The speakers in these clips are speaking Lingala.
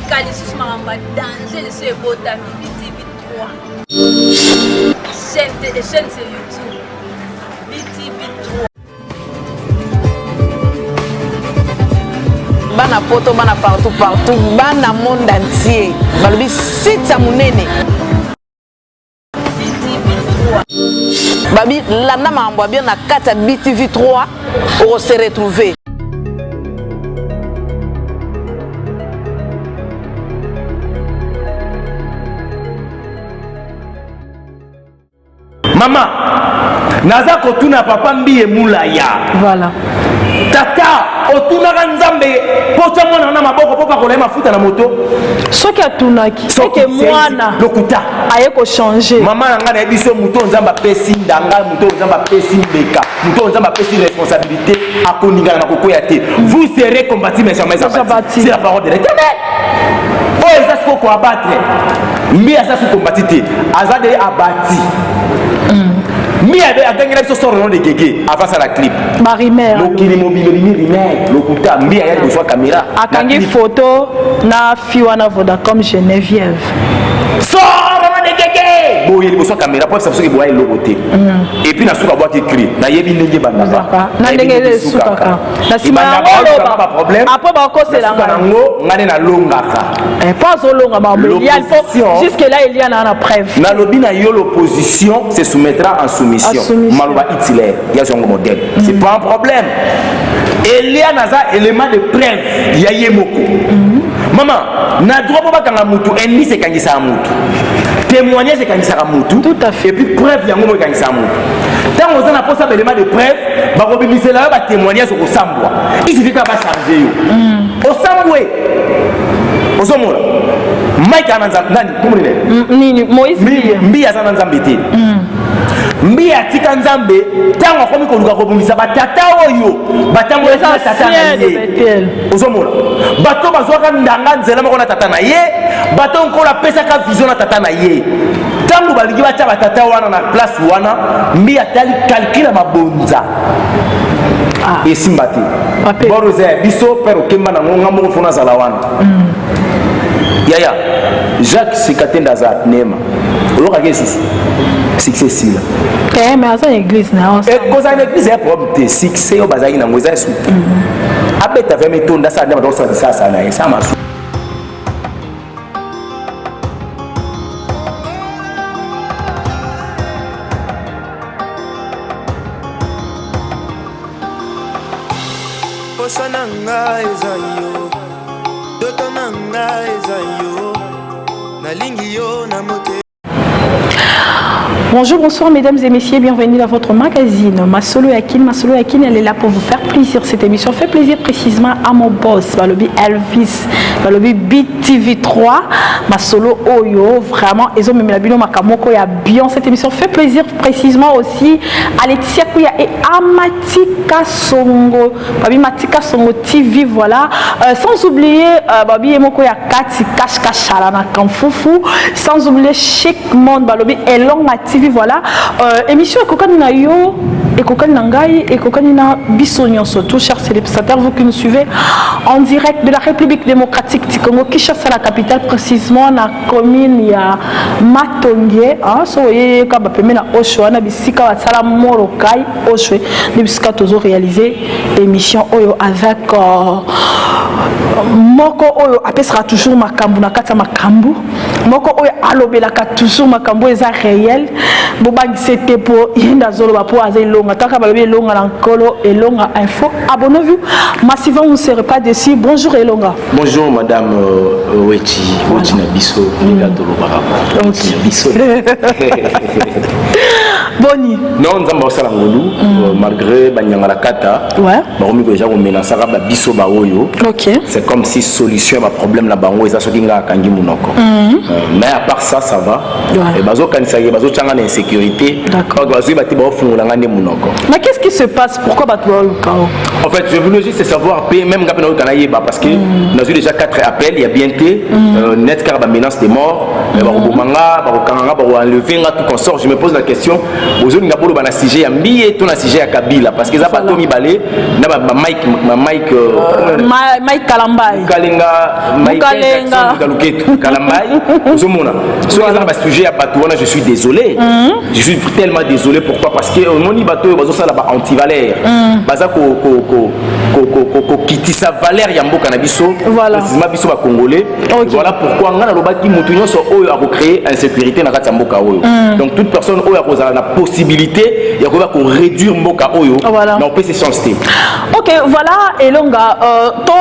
Kalisus Maramba danger de ce beau ami BTV3. Chaîne sur YouTube. BTV3. Bana poto, bana partout, bana monde entier. Balobi site ya munene. BTV3. Babi landa mambo bien na kata BTV3 on se retrouver. Maman, naza kotuna papa mbiye mulaya. Voilà. Tata, otuna kanzambe, pocha mwana na maboko popa kola mafuta na moto. Soki atunaki, soki mwana lokuta aye ko changer. Maman nanga na biso muto nzamba pesi ndanga, muto nzamba pesi mbeka, muto nzamba pesi responsabilité akoninga na kokoya te. Vous serez combattu mais jamais abattu. C'est la parole de l'Éternel. Oh, ça se faut abattre. Mais ça se combattre te. Azade abati. Mi avait gagné la sur le nom de Gégé avant ça la clip. Marimère. Le kili mobile remake, le kuta mi a besoin caméra. Akangi photo na fiwana voda comme Geneviève. Sors le nom de Gégé. Bon, il y a besoin caméra pour ça que boire le côté. Et puis na souka boire écrit. Na yebi ndenge bandaka. Na ndenge le soukaka. Na sima pas problème. Après ba ko c'est la ngo ngane na longaka. Pas au longa ba. Jusque là il y en a la preuve. Na lobi na yo l'opposition se soumettra en soumission. Malouba Hitler, il y a son modèle. C'est pas un problème. Et il y a un élément de preuve. Il y a Yemoko. Maman, na droit pour pas mutu, ennemi c'est quand il s'est mutu. Témoignage c'est quand il s'est mutu. Tout à fait. Et puis preuve il y a un moment quand il s'est mutu. Tant qu'on a posé un élément de preuve, bah rebimisser là, bah témoignage au Sambwa. Il suffit qu'à pas charger yo. Au Sambwe. Au Somora. Mike Ananzam, nani, comment il est? Moïse. Mbi Azananzam bete. Mbi atika nzambe tango akomi koluka kobungisa batata oyo batango eza tata na ye ozomona bato bazwaka ndanga nzela moko na tata na ye bato nkola pesaka vision na tata na ye tango balingi batia batata wana na place wana mbi atali calcule mabonza esimba te boroza ya biso pere okemba nango nga moko fona azala wana yaya Jacques Sikatenda za nema olokaki esusu succès si là. Mais à l'église na. Et cause à l'église est propre de succès au bazaki na ngoza su. Après tu avais méthode dans ça dans ça na ça marche. Posananga ezayo. Dotonanga ezayo. Na lingi yo na mote. Bonjour, bonsoir mesdames et messieurs, bienvenue dans votre magazine Masolo Yakin. Masolo Yakin, elle est là pour vous faire plaisir. Cette émission fait plaisir précisément à mon boss, Balobi Elvis, Balobi BTV3, Masolo Oyo. Vraiment, ils ont même la bilo Makamoko, il y a bien. Cette émission fait plaisir précisément aussi à Laetitia Kouya et à Matika Songo, Babi Matika Songo TV, voilà. Sans oublier Babi Emoko ya Kati Kash Kashala na Kamfufu, sans oublier Chic Monde, Balobi Elong Mati. Voilà, émission Ekokani na yo, Ekokani na ngai, Ekokani na bisonyon surtout, chers téléspectateurs, vous qui nous suivez en direct de la République démocratique du Congo, Kinshasa, la capitale, précisément la commune ya Matonge, so voyez quand ba pemena Oshwa na bisika wa sala Morokai Oshwe, ne bisika toujours réaliser émission Oyo avec Moko Oyo apesera toujours makambu na kata makambu, Moko Oyo alobelaka toujours makambu eza réel. C'était pour Yenda Zolo pour Azelonga. Tant qu'à Babi Elonga Lankolo Elonga Info. Abonnez-vous massivement, vous ne serez pas déçus. Bonjour Elonga. Bonjour Madame Wechi. Wechi Nabiso. Biso. Boni. Non, nous avons ça malgré Banyangala Kata. Ouais. Baromi que j'ai menaçé à Biso Baoyo. Ok. C'est comme si solution à problème là-bas. Et ça se dit à Kangi Munoko. Mais à part ça, ça va. Et Bazo Kansagi, Bazo Changa l'insécurité. D'accord. Mais qu'est-ce qui se passe? Pourquoi Bato En fait, je voulais juste savoir, même parce que nous avons eu déjà 4 appels, il y a bientôt net car la menace de mort. Je me pose la question, ozolinga boloba na sujet ya mbiye to na sujet ya kabila parce que za bato mibale na ba Mike Kalambai Kalenga Luketu Kalambai ozomona so na ba sujet ya bato wana je suis désolé je suis tellement désolé pourquoi parce que moni bato bazo sala ba anti-valeur baza ko kitisa valeur ya mboka na biso précisément biso ba congolais voilà pourquoi ngana lobaki mutu nyonso oyo a créer insécurité na kati ya mboka oyo donc toute personne oyo akozala na possibilité ya ko réduire mboka oyo na opesi chancité. OK, voilà elonga to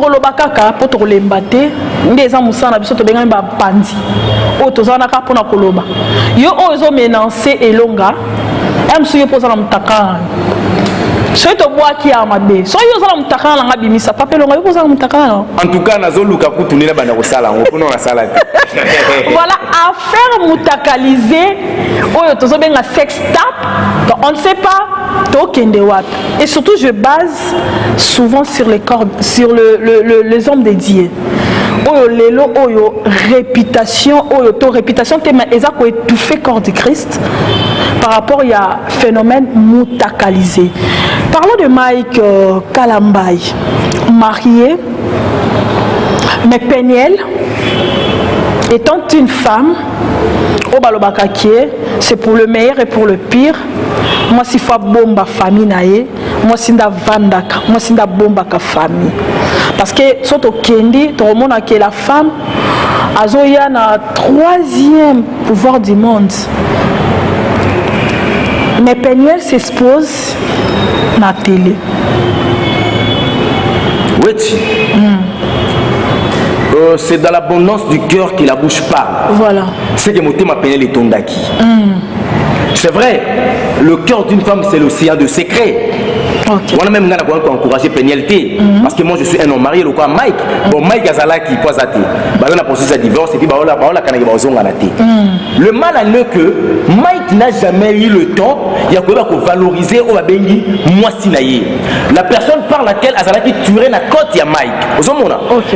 lobaka ka po to lembate ndeza musana biso to benga ba pandi o to zana ka pona koloba yo ozo menacer elonga amsu yo poza na mutaka soki tobwaki ya mabe soki ozala mutakala nanga bimisa papelonga yo kozala mutakala en tout cas nazoluka kutunina bana kosala ngo mpona na sala te voilà affaire mutakalisée oyo tozobenga sex tap on ne sait pas tokende wapi et surtout je base souvent sur les corps sur les hommes dédiés oyo lelo oyo réputation oyo to réputation tema eza ko étouffer corps du Christ par rapport à phénomène mutakalisé. Parlons de Mike Kalambai, marié, mais Peniel, étant une femme, au balobakakie, c'est pour le meilleur et pour le pire. Moi, si fa bomba famille nae, moi si nda vandaka, moi si nda bomba ka famille. Parce que soto kendi, tout le monde a que la femme, azoya na troisième pouvoir du monde. Mais Peniel s'expose dans la télé. Oui, c'est dans l'abondance du cœur que la bouche parle. Voilà. C'est que mon thème Peniel est tondaki. C'est vrai, le cœur d'une femme, c'est l'océan de secrets. Okay. On a même encouragé Peniel parce que moi je suis un homme marié, le quoi Mike. Bon, Mike Azala qui pose à thé. On a poursuivi sa divorce et puis le mal à ne que Mike n'a jamais eu le temps il y a valoriser au babengi moi sinaye. La personne par laquelle Azala qui tuerait la côte ya Mike.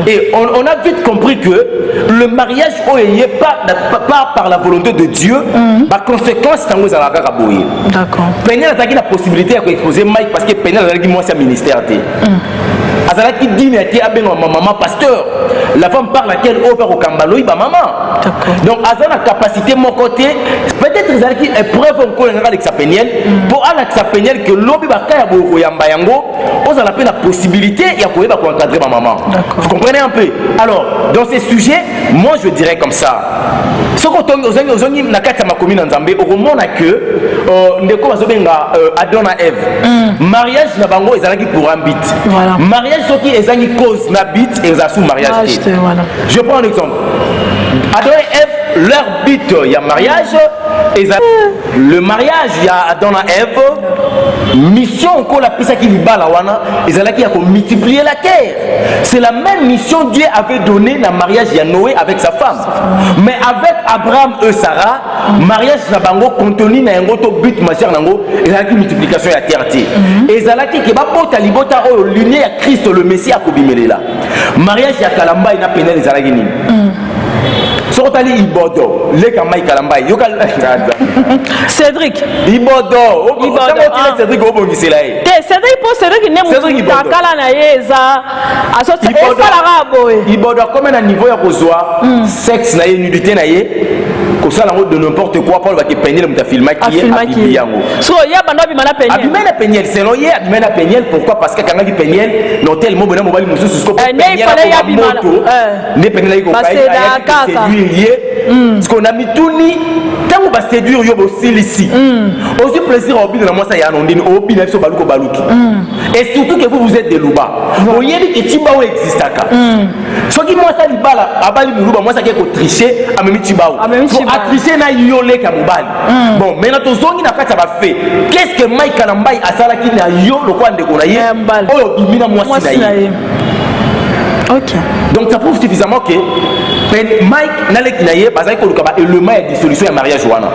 Et on a vite compris que le mariage n'est pas par la volonté de Dieu, par conséquence c'est un d'accord. Peniel a la possibilité d'exposer Mike parce que Peniel a dit moi c'est un ministère. Azalaki dit à maman pasteur, la femme par laquelle on peut au Kambalo, maman. Donc Azana capacité mon côté, peut-être Azalaki épreuve encore avec sa Peniel pour avec sa Peniel que l'obi bakaya bo yamba yango, on a la possibilité il y a quoi pour encadrer ma maman. Vous comprenez un peu? Alors dans ces sujets, moi je dirais comme ça. Ce qu'on ozongi na kati ma commune en Zambie, au moment que ndeko bazobenga Adona Eve. Mariage na bango ezalaki pour un bit. Voilà. Mariage ce qui est une cause na bit et ça sous mariage. Voilà. Je prends un exemple. Adona Eve leur bit il y a mariage et le mariage il y a Adona Eve mission encore la pisa qui libala wana ezalaki ya ko multiplier la terre. C'est la même mission Dieu avait donné dans le mariage de Noé avec sa femme. Mais avec Abraham et Sarah, mariage na bango contenu na yango to but machère nango ezalaki multiplication ya terre ti. Ezalaki ke ba pota libota o lignée ya Christ le Messie a kobimelela. Mariage ya Kalamba ina Peniel ezalaki nini? Sokotali Ibodo, le Kamai Kalamba, yoka Cédric. Ibodo, Cédric obongisela e. Cédric pour Cédric ne takala na yeza. Asoti esala boye. Ibodo comme un niveau ya kozwa sexe na ye nudité na ye. Kosala ngo de n'importe quoi pour que Peniel muta filma qui est yango. So ya bando bimana Peniel. Abimena Peniel, c'est non ye abimena Peniel pourquoi parce que quand on dit Peniel, l'hôtel mo bona mobile musu jusqu'au Peniel ya moto. Ne Peniel ko séduire ce qu'on a mis tout ni tant va séduire yo aussi ici. Aussi plaisir au bide na moi ça ya nondine au bide so baluko baluki. Et surtout que vous êtes des louba. Vous yeli que Tibao existe aka. Ce qui moi ça libala abali muluba moi ça qui ko tricher amemi Tibao. A tricher na yolé ka mobali. Bon maintenant to zongi na kati ba fait. Qu'est-ce que Mike Kalambai asala ki na yo lo kwa ndeko na ye? Oyo bimina moi sina ye. OK. Donc ça prouve suffisamment que Mike n'allait qu'il aille parce que le élément de dissolution et mariage Joana.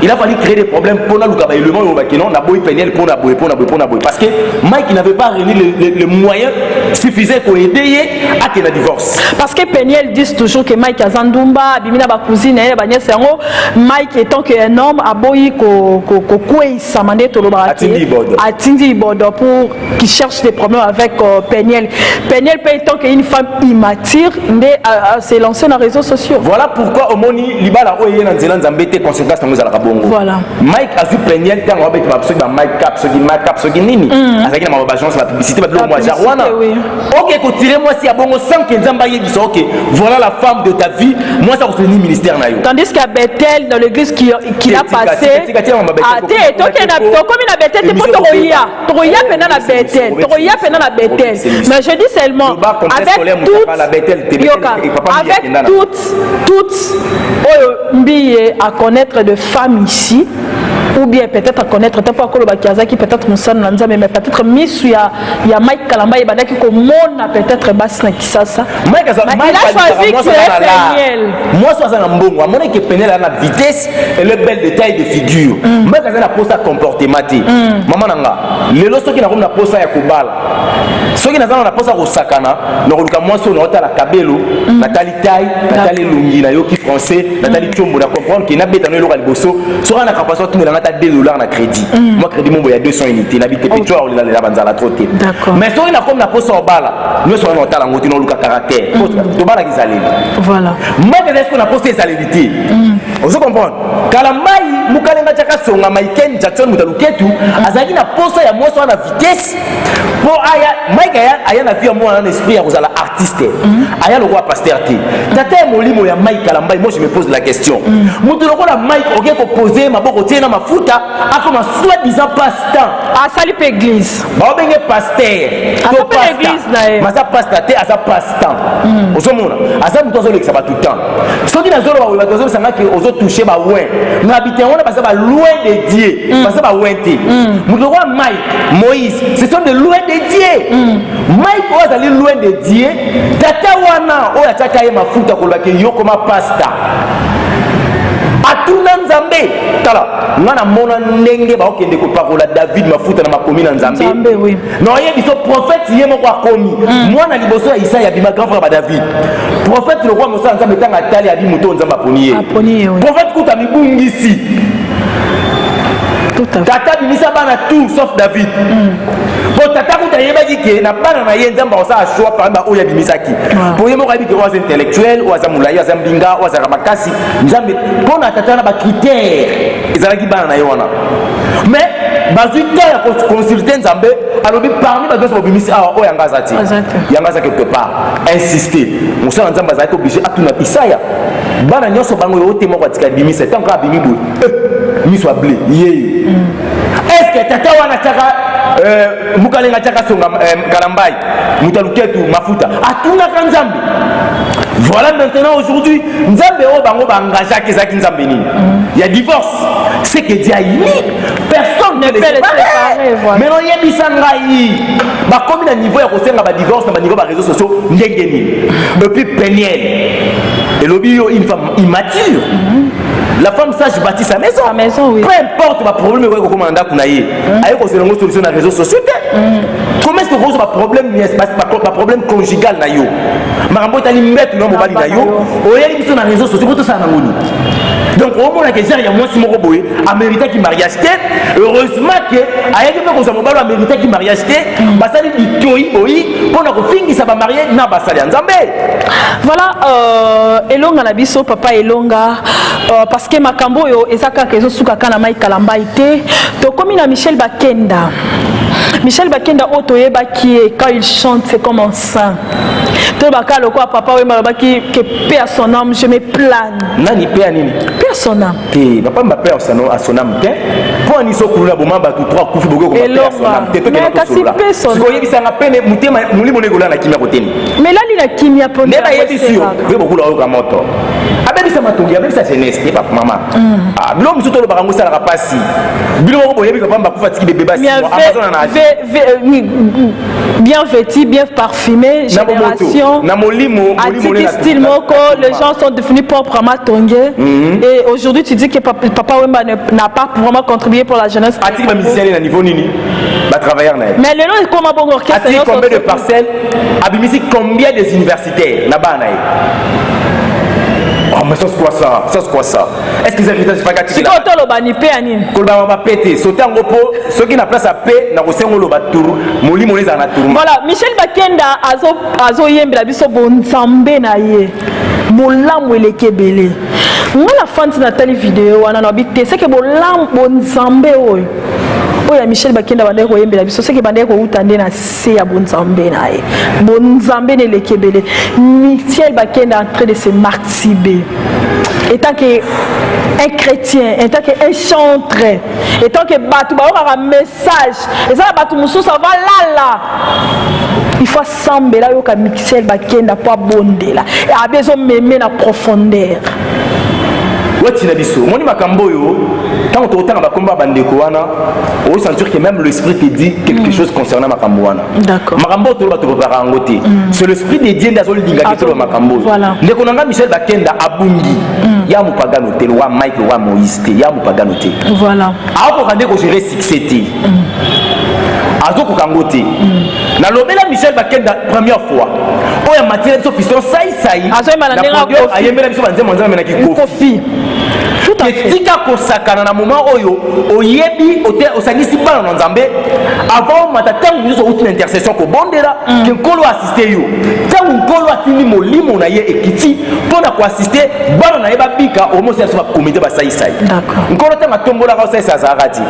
Il a fallu créer des problèmes pour le élément au Bakino, n'a boy Peniel pour la boy parce que Mike n'avait pas réuni les moyens suffisants pour aider à qu'il ait divorce. Parce que Peniel dit toujours que Mike Azandumba, Bimina ba cousine, Mike étant qu'un homme a boy ko samandé toloba Atindi Bodo pour qui cherche des problèmes avec Peniel. Peniel peut étant qu'une femme immature s'est lancée dans les réseaux sociaux. Voilà pourquoi au moni libala oye na nzela nzambete conséquence na za kabongo. Voilà. Mike a vu Peniel quand on va mettre absolument Mike cap ce qui nini. Avec la agence la publicité ba moi Jarwana. OK, ko tirer moi si a bongo sans que nzamba yebiso OK. Voilà la femme de ta vie. Moi ça vous ministère na yo. Tandis qu'à Bethel dans l'église qui a passé ah té to que na comme na Bethel pour Toroya pena na Bethel. Toroya pena na Bethel. Mais je dis seulement avec toutes mbillets à connaître de femmes ici ou bien peut-être à connaître tant pas que le Bakiazaki peut-être Moussa Nanza mais peut-être Miss il y a Mike Kalamba et Badaki comme mon peut-être Basna Kisasa Mike a choisi Peniel moi soit un mbongo à mon que Peniel a la vitesse et le bel détail de figure Mike a la pose à comportement maman nanga les lorsque qui n'a pas pose à Kobala ceux qui n'a pas pose à Osakana le rôle moi sur la Kabelo Nathalie Tai Nathalie Lungi na yo qui français Nathalie Chombo na comprendre qu'il n'a pas dans le local bosso sera na capacité tout dans ta $2 na crédit moi crédit mon il y a 200 unités n'habite pétrole la banzala troté mais so il a comme la pose au bala nous sommes en temps ngoti no luka caractère to bala ki zaleli voilà moi qu'est-ce qu'on a posté zalelité vous comprenez kalambai mukalenga chaka songa Michael Jackson mutaluketu azaki na posa ya moso na vitesse pour aya Mike aya na vie moi en esprit ya kozala artiste aya le roi pasteur ti tata molimo ya Mike kalambai moi je me pose la question mutu lokola Mike oké ko poser maboko tie na mafuta akoma soi-disant passe-temps a sali pe église ba obenge pasteur to église na masa pasteur te asa passe-temps ozomona asa mutu azolekisa ba tout temps soki na zolo ba tozo sanga ke ozo toucher ba ouais na habiter on passe ba loin de Dieu passe ba wente mutu roi Mike Moïse ce sont de loin de Dieu Mike oza ali loin de Dieu tata wana oya tata ye mafuta ko lobaki yo koma pasteur atuna nzambe tala ngana mona ndenge ba okende ko pakola David mafuta na makomi na nzambe oui non yebi so prophète yemo kwa komi mwana liboso ya Isaya bima grand frère ba David prophète le roi Moussa nzambe tanga tali abi muto nzamba poniye prophète kuta mibungisi tata bimisa bana tout sauf David pour tata kuta yeba dike na bana na ye nzamba osa choix par ba oya bimisaki pour yemo kabi ke oza intellectuel oza mulai oza mbinga oza makasi nzambe pona tata na ba critères ezalaki bana na ye wana mais bazui ta ya consulter nzambe alobi parmi ba deux bimisi a oya ngazati yangaza quelque part insister musala nzamba za ko obligé atuna Isaya bana nyoso bango yo te moko atika bimisa tant ka bimi bout mi soit blé yé est-ce que tata wana taka mukalenga taka songa kalambai mutaluketu mafuta atuna ka nzambe voilà maintenant aujourd'hui nzambe o bango bangaka kezaki nzambe nini il y a divorce c'est que Dieu a uni personne ne peut les séparer mais non yebisa ngai ba comme na niveau ya kosenga ba divorce na ba niveau ba réseaux sociaux ndenge nini depuis Peniel et lobi yo une femme immature la femme sage bâtit sa maison oui. Peu importe le problème que vous avez kuna ye ayo ko selongo solution na réseaux sociaux comment est-ce que vous avez un problème conjugal na yo marambo tali mbet no mobali na yo oyeli biso na réseaux sociaux ko to sa na ngoni donc au moins que j'ai ya moi si moko boye amérita qui mariage té heureusement que ayaki pe ko sa mobali amérita qui mariage té basali bitoi boyi pona ko fingisa ba marié na basali nzambe voilà elonga na biso papa elonga parce que makambo yo ezaka kezo suka kana Mike Kalamba ite to komi na Michel Bakenda otoyeba qui est quand il chante c'est comme un saint to bakalo quoi papa we malobaki que paix à son âme je me plane nani paix à nini paix à son âme te papa ma paix à son âme te pour ni so kulula boma ba tu trois kufi bogo ko paix à son âme te to ke so ko yebisa nga pene mutema mulimo negola na kimia koteni mais là ni la kimia pona neba yebi sio we bokula o ka moto abebisa matongi abebisa jeunesse te papa mama ah bilo musuto lo bakango sala ka pasi bilo ko boyebi ko pamba kufa tiki bebe basi amazon na bien vêtu, bien parfumé, génération. Atiki style moko, les gens sont devenus proprement tongés. Et aujourd'hui, tu dis que Papa Wemba n'a pas vraiment contribué pour la jeunesse. Atiki va musicien à niveau nini, va travailler en aide. Mais le nom est comme un bon orchestre. Atiki combien de parcelles, Abimisi combien des universitaires là-bas en aide. Oh, mais ça c'est quoi ça? Ça c'est quoi ça? Est-ce qu'ils invitent à se faire gâter? Si tu as le banipé, Anine. Kolba va péter. Sauter en repos. Ceux qui n'ont place à paix, n'a pas de le batour. Moli moli za na tour. Voilà, Michel Bakenda azo yembe la biso bonzambe na ye. Molam wele kebele. Moi la fan de Nathalie vidéo, on a habité. C'est que molam bonzambe oyo. Oya Michel Bakenda bande ko yembe la biso. C'est que bande ko utande na se ya bonzambe na ye. Bonzambe ne le kebele. Michel Bakenda est en train de se martyrer. Étant qu'un chrétien, étant qu'un chanteur, étant que Batou a un message, et ça, Batou Moussou, ça va là. Il faut sembler là, que Michel Bakenda pas bondé là. Et a besoin de m'aimer la profondeur. Ouais, tu l'as dit ça. Moi, quand on entend un combat bandékoana, on sent que même l'esprit te dit quelque chose concernant Makamboana. D'accord. Makambo, tu vas te préparer en côté. C'est l'esprit des dieux d'Azol Dingaketo Makambo. Voilà. Dès qu'on a Michel Bakenda à Bungi, il y a Moupaganoté, le roi Mike, le roi Moïse, il y a Moupaganoté. Voilà. Alors qu'on a dit que j'ai succédé. Azo Kokangote. Na lobela Michel Bakenda première fois. Oya matière de fiston saï. Azo malandera kofi. Ayembela biso banze monza mena ki kofi. Tout à fait. Tika kosakana na moment oyo oyebi osangisi bana na Nzambe avant matatangu biso outi na intercession ko bondela ke nkolo assister yo. Tangu nkolo atini molimo na ye ekiti pona ko assister bana na ye babika omo se ba comité ba saï. D'accord. Nkolo tanga tombola ka saï azarati.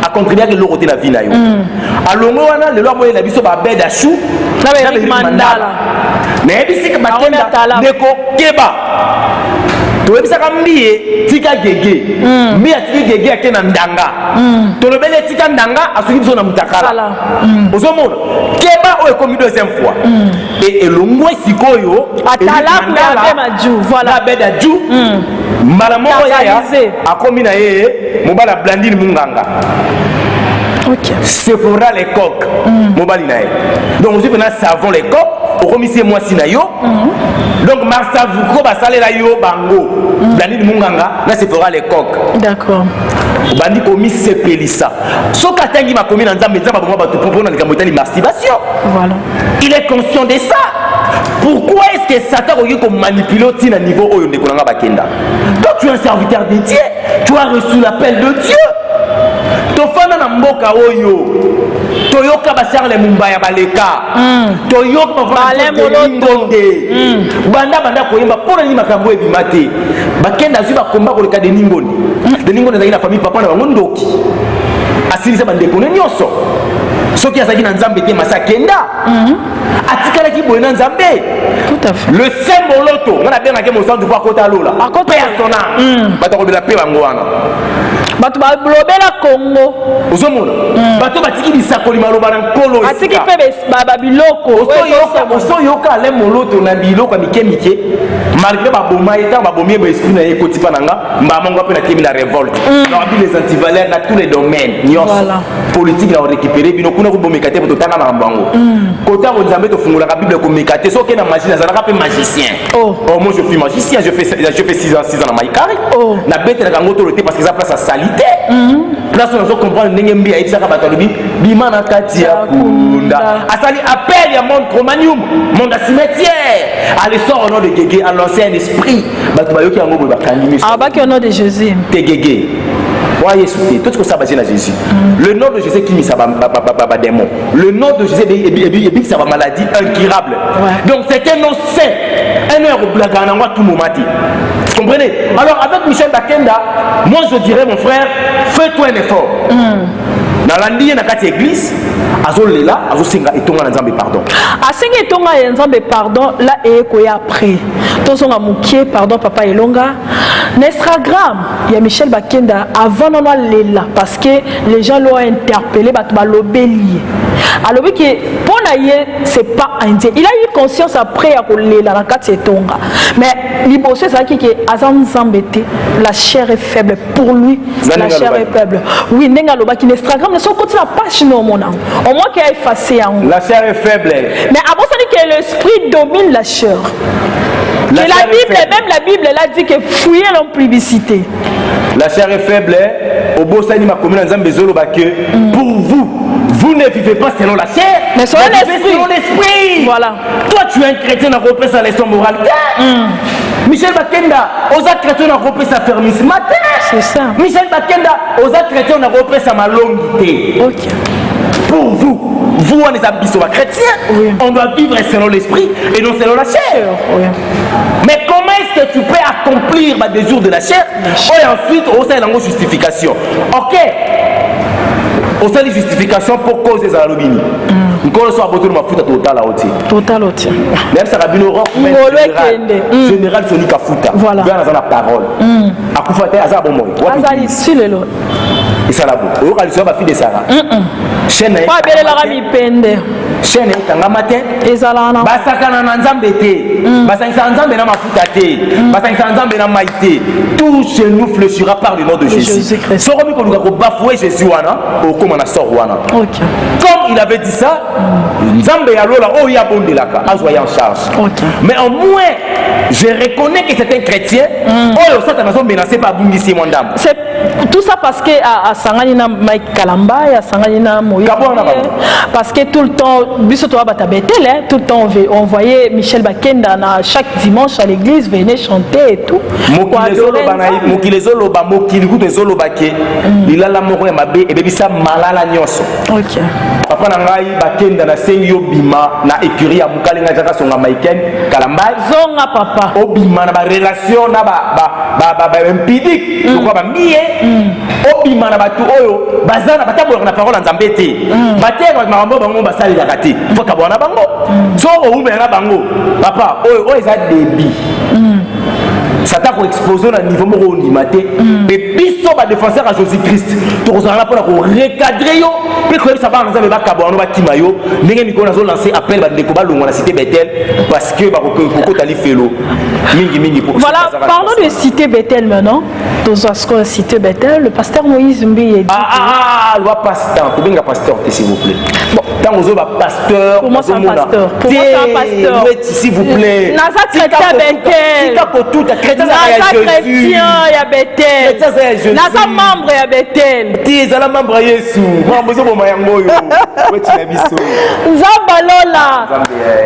A contribuer que l'autre la vie na yo. Alongo wana le loi moyen na biso ba beda chou na be mandala. Mais bisika Bakenda neko keba. Toyebisaka mbiye tika gege mbiye tika gege akena ndanga tolobele tika ndanga asuki biso na mutakala ozomona keba oyo komi deuxième fois et elongwe sikoyo atala ku maju voilà beda ju malamo ya akomi na ye mobala Blandine Munganga. Okay. Sephora les coques mobali na ye donc aussi maintenant savon les coques au commissaire moi sinayo donc Marsa Vuko ba salela yo bango Blandine Munganga là Sephora les coques d'accord bandi komi sepelisa soka tangi ma commune nzambe nzamba bomba ba to propos na likambo tali masturbation voilà il est conscient de ça. Pourquoi est-ce que Satan a manipulé au niveau où on est Bakenda? Donc tu es un serviteur de Dieu, tu as reçu l'appel de Dieu. Tofana na mboka oyo toyoka basarle Mumbaya baleka toyoka banda koyemba pona ni makambo ebimate Bakenda zuba komba ko leka de ningonde na famille papa na bango ndoki asilisa bandeko nyonso soki azaki na Nzambe te masakenda atikala ki boye na Nzambe. Tout à fait. Le symboloto on a bien na ke mo santu kwa kota lola persona bato ko bela pe bango wana bato ba blobela Congo ozomona bato batiki bisakoli maloba na nkolo atiki pe ba biloko osoyoka le moloto na biloko mike malgré ba boma eta ba bomie ba esprit na ekoti pa nanga mbamango pe na kimi na révolte donc les antivaleurs dans tous les domaines voilà. Politique na récupérer bino kuna ko bomekate to tanga na mbango kota ko Nzambe to fungula ka Bible ko mekate so ke na magicien za ka pe magicien moi je suis magicien je fais 6 ans na maïkari na bête na kango to le parce que ça place à salité place on comprendre ndenge mbi aïtisa ka batalobi bima na kati ya kunda asali appel ya monde Romanium monde cimetière allez sort au nom de Gégé à l'ancien esprit bato bayoki yango boy bakandimi baki au nom de Jésus te Gégé voyez tout ce que ça basé na Jésus le nom de Jésus qui mis ça ba démon le nom de Jésus et ça va maladie incurable donc c'est un nom saint un heure blaga na tout moment vous comprenez alors avec Michel Bakenda moi je dirais mon frère fais-toi un effort dans l'andie na kati église azolela azosenga etonga na Nzambe pardon asenga etonga ya Nzambe pardon là et koya après tozonga mukie pardon papa Elonga na Instagram il y a Michel Bakenda avant non lela parce que les gens l'ont interpellé bato balobeli alobi que pona ye c'est pas indien il a eu conscience après ya kolela na kati etonga mais liboso ça qui azan Nzambe te la chair est faible pour lui la chair est faible oui nenga loba ki Instagram si on continue la page, non, mon âme. Au moins qu'il a effacé. La chair est faible. Mais avant ça dit que l'esprit domine la chair. Et la Bible, même la Bible, elle a dit que fouiller l'impublicité. La chair est faible. Au beau sani ma commune pour vous, vous ne vivez pas selon la chair, mais selon l'esprit. Voilà. Toi, tu es un chrétien dans repris sa leçon morale. Michel Bakenda, aux chrétiens on a repris sa fermissement. C'est ça. Michel Bakenda, aux chrétiens on a repris sa malongité. Ok. Pour vous, on est habitués chrétiens, oui. On doit vivre selon l'esprit et non selon la chair. Oui. Mais comment est-ce que tu peux accomplir le désir de la chair et ensuite, on sait la justification. Ok. On sait les justifications pour cause des alumini. Nous sommes à bout de ma foute total à ôter. Total ôter. Même ça va bien au général Sonika Fouta. Voilà. Vers la parole. À Koufate, à Zabomoy. Azali, si le lot. Et ça la boue. Au Ralisson, ma fille de Sarah. Chaîne. Pas belle la rami pende. Chaîne, quand matin. Et Zalana. Basakana Nanzambete. Basansa Nzambe na Mafutate. Basansa Nzambe na Maïté. Tout chez nous fléchira par le nom de Jésus. Soromi qu'on nous a bafoué Jésus, au comme on a sort. Ok. Comme il avait dit ça, Nzambe Yalola, oh Yabondelaka, a joué en charge. Ok. Mais au moins, je reconnais que c'est un chrétien. Oh, ça t'a menacé par Bungisi Mondam. C'est tout ça parce que à Sanganina Mike Kalamba et à Sanganina Moïse. Parce que tout le temps, tout le temps on voyait Michel Bakenda chaque dimanche à l'église venait chanter et tout. Il a la mort et ma bé et bébé ça malala nyonso. Ok. Papa nangai Bakenda na sengi obima na écurie ya mukali nga jaka songa Maiken Kalamba. Zonga papa. Obima na ba relation na ba impidique. Pourquoi ba mié? Obima na batu oyo bazana batabolo na parole nzambe te. Batero na mambo bango basali ya kati. Faut kabona bango. So o ume na bango. Papa oyo eza débit. Ça t'a exposé au niveau moroni maté. Mais biso ba défenseur à Jésus-Christ. Tu resana pour recadrer yo. Puis que ça va nous avoir kabona ba kimayo. Ndenge niko nazo lancer appel ba ndeko ba longo na cité Bethel parce que ba ko tali felo. Mingi pour. Voilà, parlons de cité Bethel maintenant. Dans la cité Bethel, le pasteur Moïse Mbi est dit. Loi pasteur, tu bien pasteur s'il vous plaît. Bon, tant aux autres pasteur. Pour moi c'est un pasteur. Pour moi c'est un pasteur. S'il vous plaît. Naza chrétien Bethel. Naza chrétien ya Bethel. Naza membre ya Bethel. Ti ezala membre ya Yesu. Membre zo boma yango yo. Wetina biso. Nzambalola.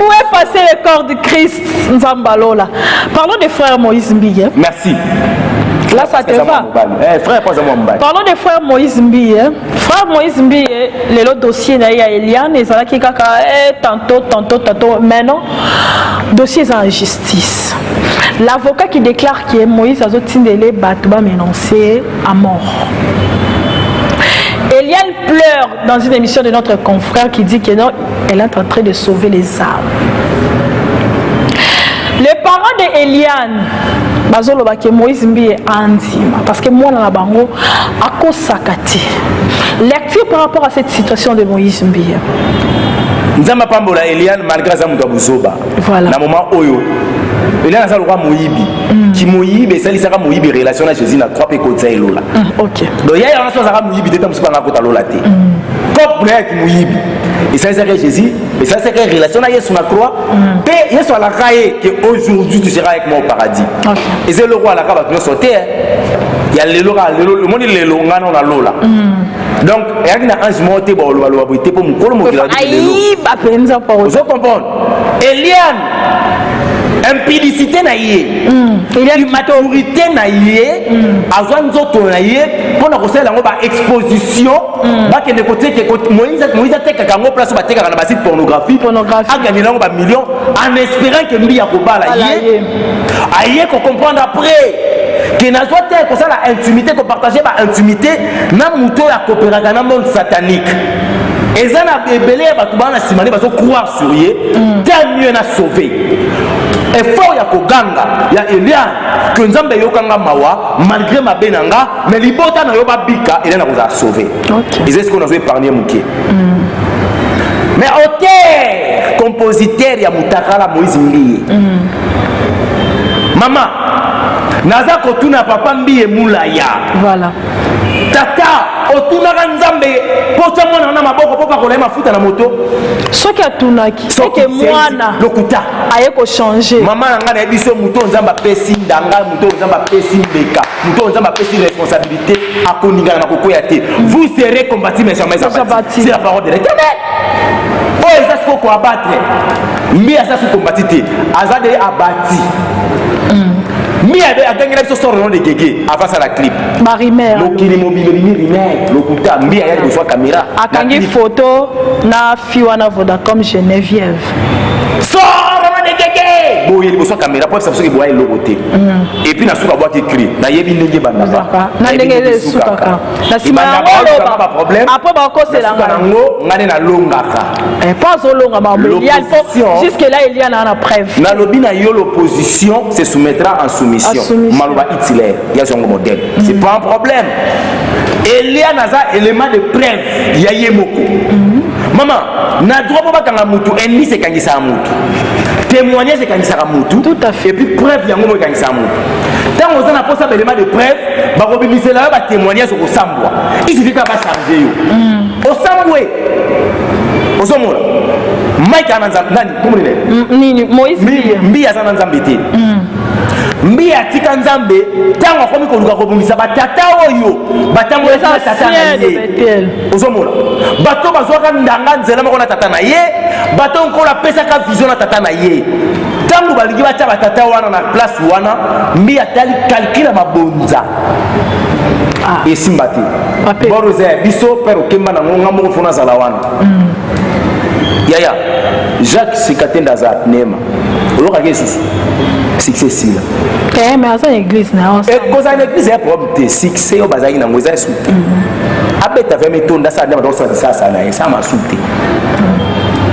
Où est passé le corps de Christ? Nzambalola. Parlons des frères Moïse Mbi. Merci. Là, ça te va. Frère, pas parlons des frères Moïse Mbi. Frère Moïse Mbi, le dossier de Eliane, ils ont dit tantôt. Maintenant, dossier est en justice. L'avocat qui déclare que Moïse a tindélé Batouba menacé à mort. Eliane pleure dans une émission de notre confrère qui dit que non, elle est en train de sauver les âmes. Les parents de Eliane, bazoloba ke Moïse Mbi est andima parce que moi na bango akosakati. Lecture par rapport à cette situation de Moïse Mbi. Nzamba pambola Eliane malgré ça muto buzoba. Voilà. Na moment oyo Eliane ça le roi Moïbi. Qui Moïbi ça lisaka Moïbi relation à Jésus na trois pe kotsa elola. OK. Donc il y a une chose à Moïbi de temps pas na kota lola te. Comme avec Moïbi. Et ça c'est Jésus, et ça c'est que relation à Jésus na croix. Et Jésus a la raille que aujourd'hui tu seras avec moi au paradis. OK. Et c'est le roi la kaba tu sauter. Il y a le monde le longa na lola. Donc il y a une ange monté pour le loa pour pour mon colo mon kila. Aïe, ba penza pas. Vous comprenez? Eliane impudicité na yé. Il y a immaturité na yé. Azwa nzoto na yé pour na kosela ngo ba exposition ba ke de côté que Moïse teka kango place ba teka na ba site pornographie a gagné là ba millions en espérant que mbi ya ko bala yé. Aïe ko comprendre après que na zwa te ko ça la intimité ko partager ba intimité na muto ya coopération na monde satanique. Et ça na belé ba to ba na simane ba so croire sur yé tant mieux na sauver. Effort ya koganga ya Eliane que Nzambe yokanga mawa malgré ma benanga mais libota na yo babika il na koza sauver. Et c'est ce qu'on a épargné muké. Mais auteur compositeur ya mutakala Moïse Mbi. Maman naza kotuna papa Mbi emulaya. Voilà. Tata otunaka nzambe po tia mwana na maboko po pakola mafuta na moto soki atunaki soki mwana lokuta aye ko changer mama na nga na biso muto nzamba pesi ndanga muto nzamba pesi mbeka muto nzamba pesi responsabilité akoningana na kokoya te vous serez combattus mais jamais abattus c'est la parole de l'Éternel oh ça c'est quoi abattre mais ça c'est combattu te azade abati mi adengela biso sort non de gege avant ça la clip barimer lokili mobile ni rimer lokuta mbi ya de soit caméra akangi photo na fiwana Vodacom Geneviève sort non de gege boye liboso caméra pour ça que boye lokoté et puis na suka boa ki cri na yebi ndenge banda na ndenge sukaka na sima ba problème après ba ko c'est la ngo ngane na longaka pas au long ma jusque là il y en a une preuve na lobi na yo l'opposition se soumettra en soumission maloba Hitler ya zongo modèle c'est pas un problème Elia naza élément de preuve ya yemoko maman na droit ba kanga mutu ennemi se kangisa mutu témoignage se kangisa mutu tout à fait et puis preuve yango mo kangisa mutu tant on a posé élément de preuve ba ko bimisela ba témoignage ko sambwa il suffit ka ba changer yo o sambwe o somona Mike ananza nani kumune nini Moïse mbi azana nzambe te mbi atika nzambe tango akomi koluka kobungisa batata oyo batambo ya tata na ye ozomona bato bazwaka ndanga nzela moko na tata na ye bato nkola pesaka vision na tata na ye tango balingi batia batata wana na place wana mbi atali calcule mabonza esimba te boroza biso père okemba na ngonga moko fona zala wana yaya Jacques Sikatenda za Nema oloka Jesus succès sila mais à l'église na et cause à l'église est problème succès au bazaki na ngoza souté abeta vers metonda ça ndema donc ça na ça m'a souté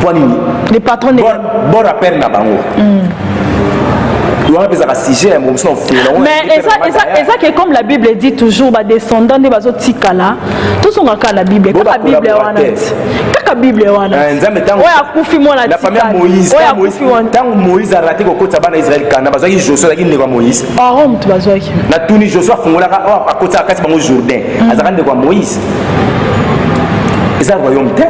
pour nini les patrons de bon rappel na bango mais et ça que comme la Bible dit toujours bah descendants de bazo tikala tous sont dans la Bible quand la Bible est wana quand la Bible est wana ouais akufi moi la famille Moïse tant Moïse a raté ko kota bana Israël kana bazaki Joshua qui ne quoi Moïse Aaron tu bazaki na tuni Joshua fongola a kota kati bango Jourdain azakande quoi Moïse et ça royaume te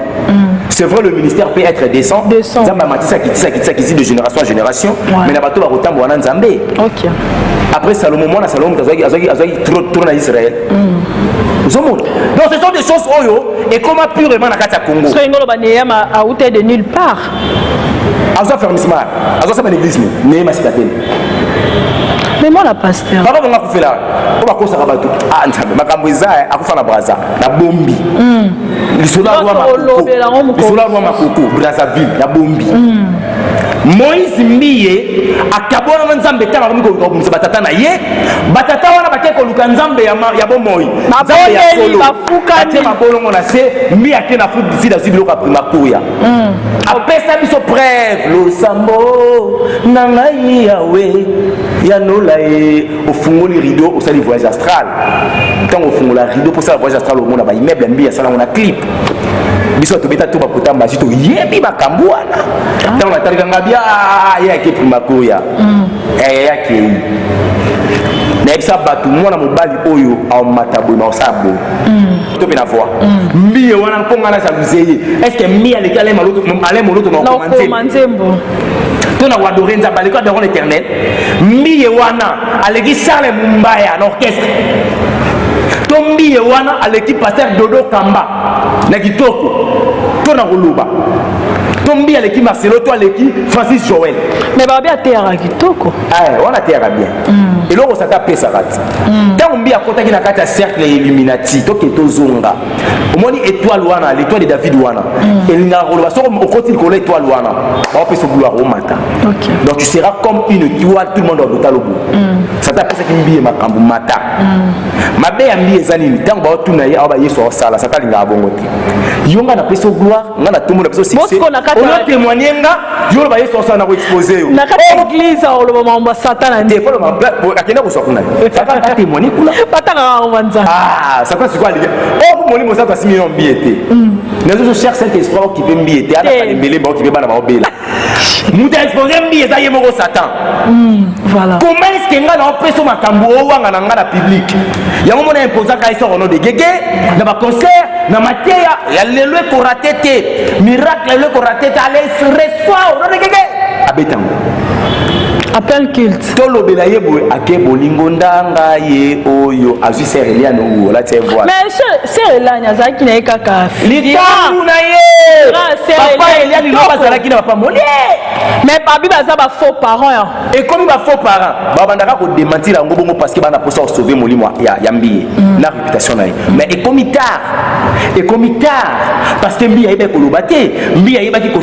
c'est vrai le ministère peut être décent nzambe matisa kitisa de génération en génération mais na bato ba kotambo wana nzambe OK après Salomon mwana Salomon azaki trop na Israël donc ce sont des choses oyo et comment purement na kati ya Congo parce que ngolo ba neyama a outé de nulle part azo fermissement azo sa l'église mais ma citadelle mais moi la pasteur baba bonga kufela ko bakosa ka bato nzambe makambo ezaya akufa na braza na bombi lisula roi makoko Brazzaville ya bombi Moïse mbiye akabona nzambe tanga komiko komisa batata na ye batata wana bakeko luka nzambe ya bomoi nzambe ya solo bafuka ni mabolongo na se mbi akena fu dizida zibiloka prima kuya apesa biso preuve lo sambo nangai yawe ya nola e ofungoli rideau osali voyage astral tango ofungola rideau pour ça voyage astral au monde ba immeuble mbi ya sala na clip biso to beta to ba kotamba jito yebi makambo wana tango natalika ngabia ya ke prima kuya ya ke na bisa batu mwana mobali oyo au matabu na osabo to bena voix mbiye wana mponga na jalousie est-ce que mbiye le kale maloto ale moloto na komantembo to na wadorer nzamba le ko devant l'Éternel mbiye wana aleki Charles Mumbaya na orchestre to mbiye wana aleki pasteur Dodo Kamba na kitoko to na koluba tombi aleki Marcelo to aleki Francis Joël mais ba bien terre kitoko on a terre bien et là on s'atta pesa rat tant mbi akota kina kata cercle Illuminati to keto zonga omoni étoile wana l'étoile de David wana elinga rolo so okoti ko l'étoile wana on peut se vouloir au matin donc tu seras comme une étoile tout le monde doit lobo ça t'a pesa kimbi makambu mata mabe ya mbi ezani tant ba tuna ya ba yeso sala ça talinga bongote yonga na pesa gloire ngana tumu na pesa succès on a témoigné nga yo ba yeso sala na ko exposer na kata église au lo mamba satana des fois le akenda ko sokuna ça va témoigner kula patanga wanza ça passe quoi les oh moni mo ça ta simi mbiete nous cherche cet esprit qui peut mbiete ala kalembele ba qui peut bana ba obela muta exposer mbiete ça yemo ko Satan voilà comment est-ce que nga na opesa makambo owanga na nga na public yango mona imposaka eso au nom de Gege na ba concert na mateya ya lelo ko raté te miracle lelo ko raté te allez reçoit au nom de Gege abetango appel culte tolobela ye boye ake bolingo ndanga ye oyo azwi sere eliano uo la tie voile mais sere eliano azalaki na ye kaka likambu na ye papa eliano lilo bazalaki na papa molie mais babi baza ba faux parents et comme ba faux parents babandaka ko démentir yango bongo parce que bana posa sauver molimo ya mbiye na réputation na ye mais et comme tard parce que mbiye yeba ko lobate mbiye yeba ki ko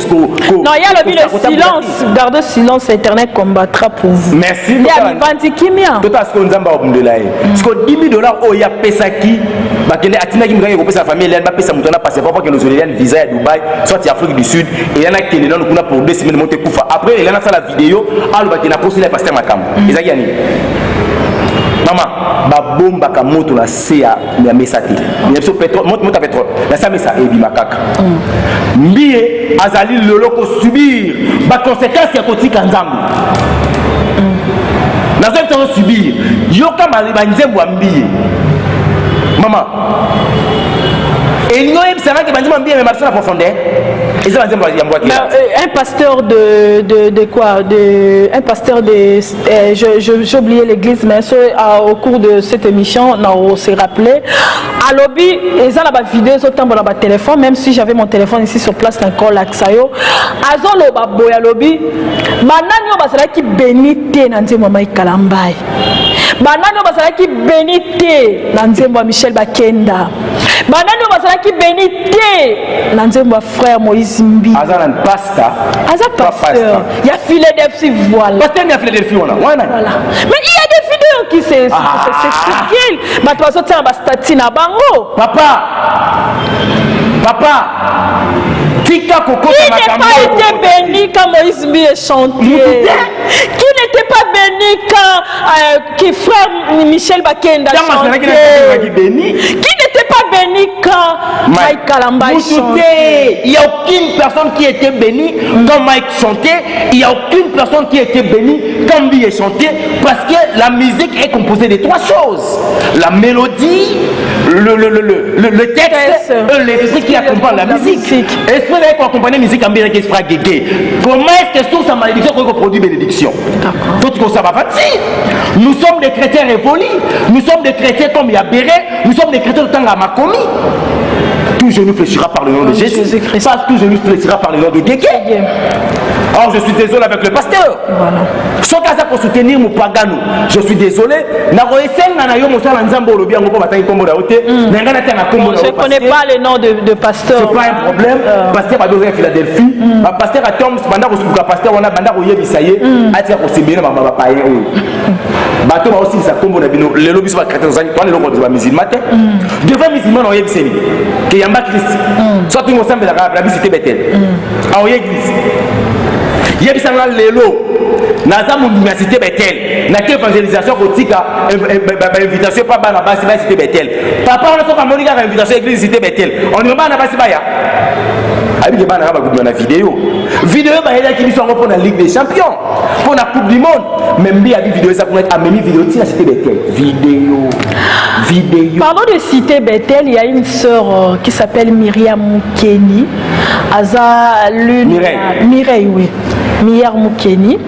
non il y a le silence garder silence éternel combattre pour vous. Merci. Il y a Vivanti Kimia. Tout à ce qu'on a dit, parce que $10 000 oh il y a pesaki, bah qu'il y a Atina qui me gagne pour sa famille, elle va payer sa moutonna passer pas que nous ayons une visa à Dubaï, soit en Afrique du Sud, et il y en a qui nous a pour 2 semaines monter Koufa. Après il y en a ça la vidéo, alors bah qu'il a posté la pasteur Makam. Ils ont gagné. Maman, ba bomba ka moto na sea ya mesati. Il y a pétrole, moto pétrole. La sa mesa et bimakaka. Mbiye azali lolo ko subir ba conséquences ya kotika nzambe. Nous allons subir. Yoka malibanze mbiye. Maman. Et nous savons que banze mbiye mais marche en profondeur. Et ça un pasteur de quoi un pasteur de j'ai oublié l'église mais au cours de cette émission on s'est rappelé à lobby et ça la vidéo autant dans le téléphone même si j'avais mon téléphone ici sur place encore l'Axayo azolo baboya lobby banani basala ki benité na nzembo mai kalambai banani basala ki benité na nzembo Michel Bakenda banani basala ki benité na nzembo frère Moïse Mbi Azalan pasta pasteur il y a Philadelphie voilà pasteur il y a Philadelphie voilà mais il y a des vidéos qui c'est bah toi ça tient ba statut na bango papa Tika Koko qui n'a pas été béni quand Moïse Mbi est chanté qui n'était pas béni quand frère Michel Bakenda chantait qui n'était pas béni quand Mike Kalamba chantait. Il n'y a aucune personne qui était bénie quand Mike chantait. Il n'y a aucune personne qui était bénie quand Mbi est chanté parce que la musique est composée de 3 choses. La mélodie, le texte et l'esprit qui accompagne la musique. Esprit qui accompagne la musique en bien qui sera guégué. Comment est-ce que sa malédiction qu'on produit bénédiction? Nous sommes des chrétiens révolus. Nous sommes des chrétiens comme Yabéré. Nous sommes des chrétiens de temps à Makomi. Tout genou fléchira par le nom de Jésus. Pas tout genou fléchira par le nom de Guégué. Alors je suis désolé avec le pasteur. Soit qu'à ça pour soutenir mon pagano. Je suis désolé. Je ne connais pas le nom de pasteur. C'est pas un problème. Pasteur a donné à Philadelphie. Pasteur a tombé. Pasteur on a banda au Yebisaye. A tiré au Sébéna ma paye. Bateau aussi ça combo na bino. Les lobbies sont chrétiens. Toi les lobbies sont musulmans. Devant musulmans on Yebisaye. Que yamba Christ. Soit tout ensemble la visite Bethel. A Yebisaye. Yebisanga lelo naza mu université Bethel na évangélisation kotika invitation pas bana basi ba cité Bethel papa on a fait comme on invitation église cité Bethel on ne bana basi baya abi bana ba guduma na vidéo ba yela ki biso pour la Ligue des Champions pour la Coupe du Monde même bi abi vidéo ça pour être amené vidéo ti la cité Bethel vidéo. Parlons de cité Bethel, il y a une sœur qui s'appelle Myriam Moukeni. Aza l'une Mireille, oui. Myriam Moukeni.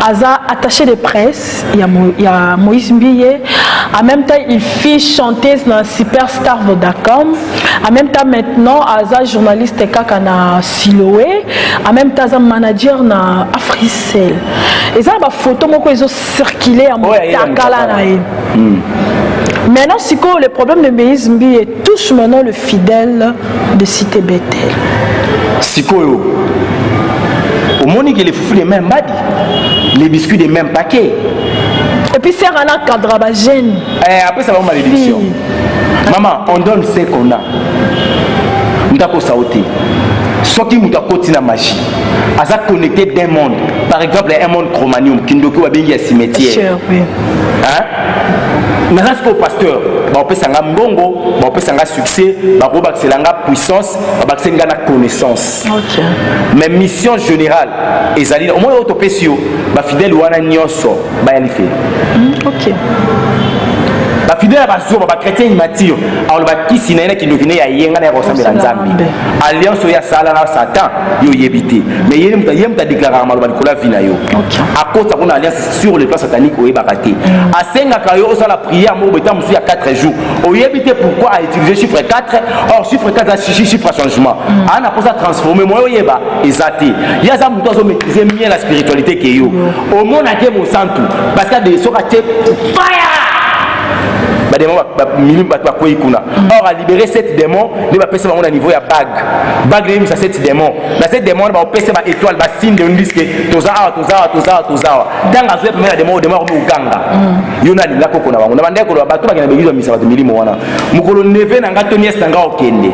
Aza attaché de presse. Il y a Moïse Mbiye. En même temps, il fait chanteuse dans Superstar Vodacom. En même temps, maintenant, Aza journaliste Kakana Siloé. En même temps, Aza manager dans Africell. Et ça, ma photo, moi, ils ont circulé en Motakala. Maintenant, si le problème de Moïse Mbiye touche maintenant le fidèle de Cité Bethel. Sikoyo. Au monde, il faut les mêmes badi, les biscuits des mêmes paquets. Et puis, c'est un cadre gêne. Après, ça va malédiction. Maman, on donne ce qu'on a. Nous avons sauté. Ce qui nous a côté la magie. À ça connecté d'un monde. Par exemple, un monde chromanium qui nous a bien cimetière. Oui. Hein? naza siko pasteur baopesanga mbongo baopesanga succès bakobakiselanga puissance babakiselinga na connaissance. Mais mission générale ezali au moins topesi yo bafidèle wana nyonso bayali fe. Bafidèle ya bazoba bachrétien immature alors bakisi na ena kindokine ya yenga na kosambela nzambe alliance ya sala na satan yo yebite mais yele muta déclarer maloba likola vina yo akota kuna alliance sur le plan satanique oyeba kate asenga kayo osala prière mo beta musu ya 4 jours oyebite pourquoi a utiliser chiffre 4 or chiffre 4 a chiffre changement ana posa transformer mo oyeba ezati ya za muto azo maîtriser bien la spiritualité ke yo au monde ake mo santu parce que de soka te fire or à libérer 7 démons ne va passer à niveau ya bague ça 7 démons dans 7 démons va passer ba étoile ba signe de risque toza dans la première démon démon ko ganga yona linga ko na bango na bande ko ba to ba na begizo misa ba milimo wana mukolo neve na ngato nies tanga okende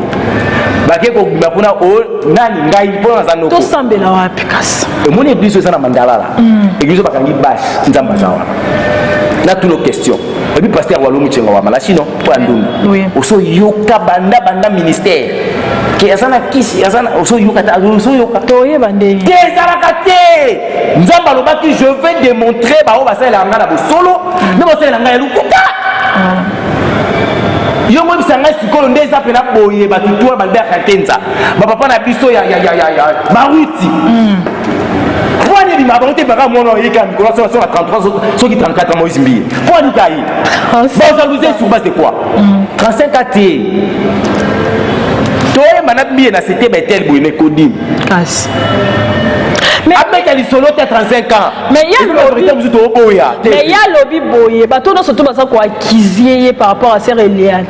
bake ko bima kuna o nani ngai pona za noko to sambela wapi kasa mon église ça na mandalala église bakangi bash nzamba zawa na toutes nos questions et puis pasteur walo muchenga wa malachino pour anduni oso yoka banda ministère ki asana kisi asana oso yoka toye bande kesala kate nzamba lobaki je vais démontrer ba o basala ngana bo solo ne bo sala ngana lukuta yo mo bisanga sikolo ndeza pena boye batutua balbert katenza ba papa na biso ya baruti Pourquoi il m'a monté par mon nom, il y a 33, ceux qui 34 ans, Moïse Mbi. Pourquoi il caille? Bon, ça vous est sur base de quoi? 35 AT. Toi, Manabbi, c'était Betel Bouine Kodim. Mais après qu'elle solo 35 ans. Mais il y a lobby boye. Bateau dans ce tout ça quoi acquisier par rapport à Sœur Eliane.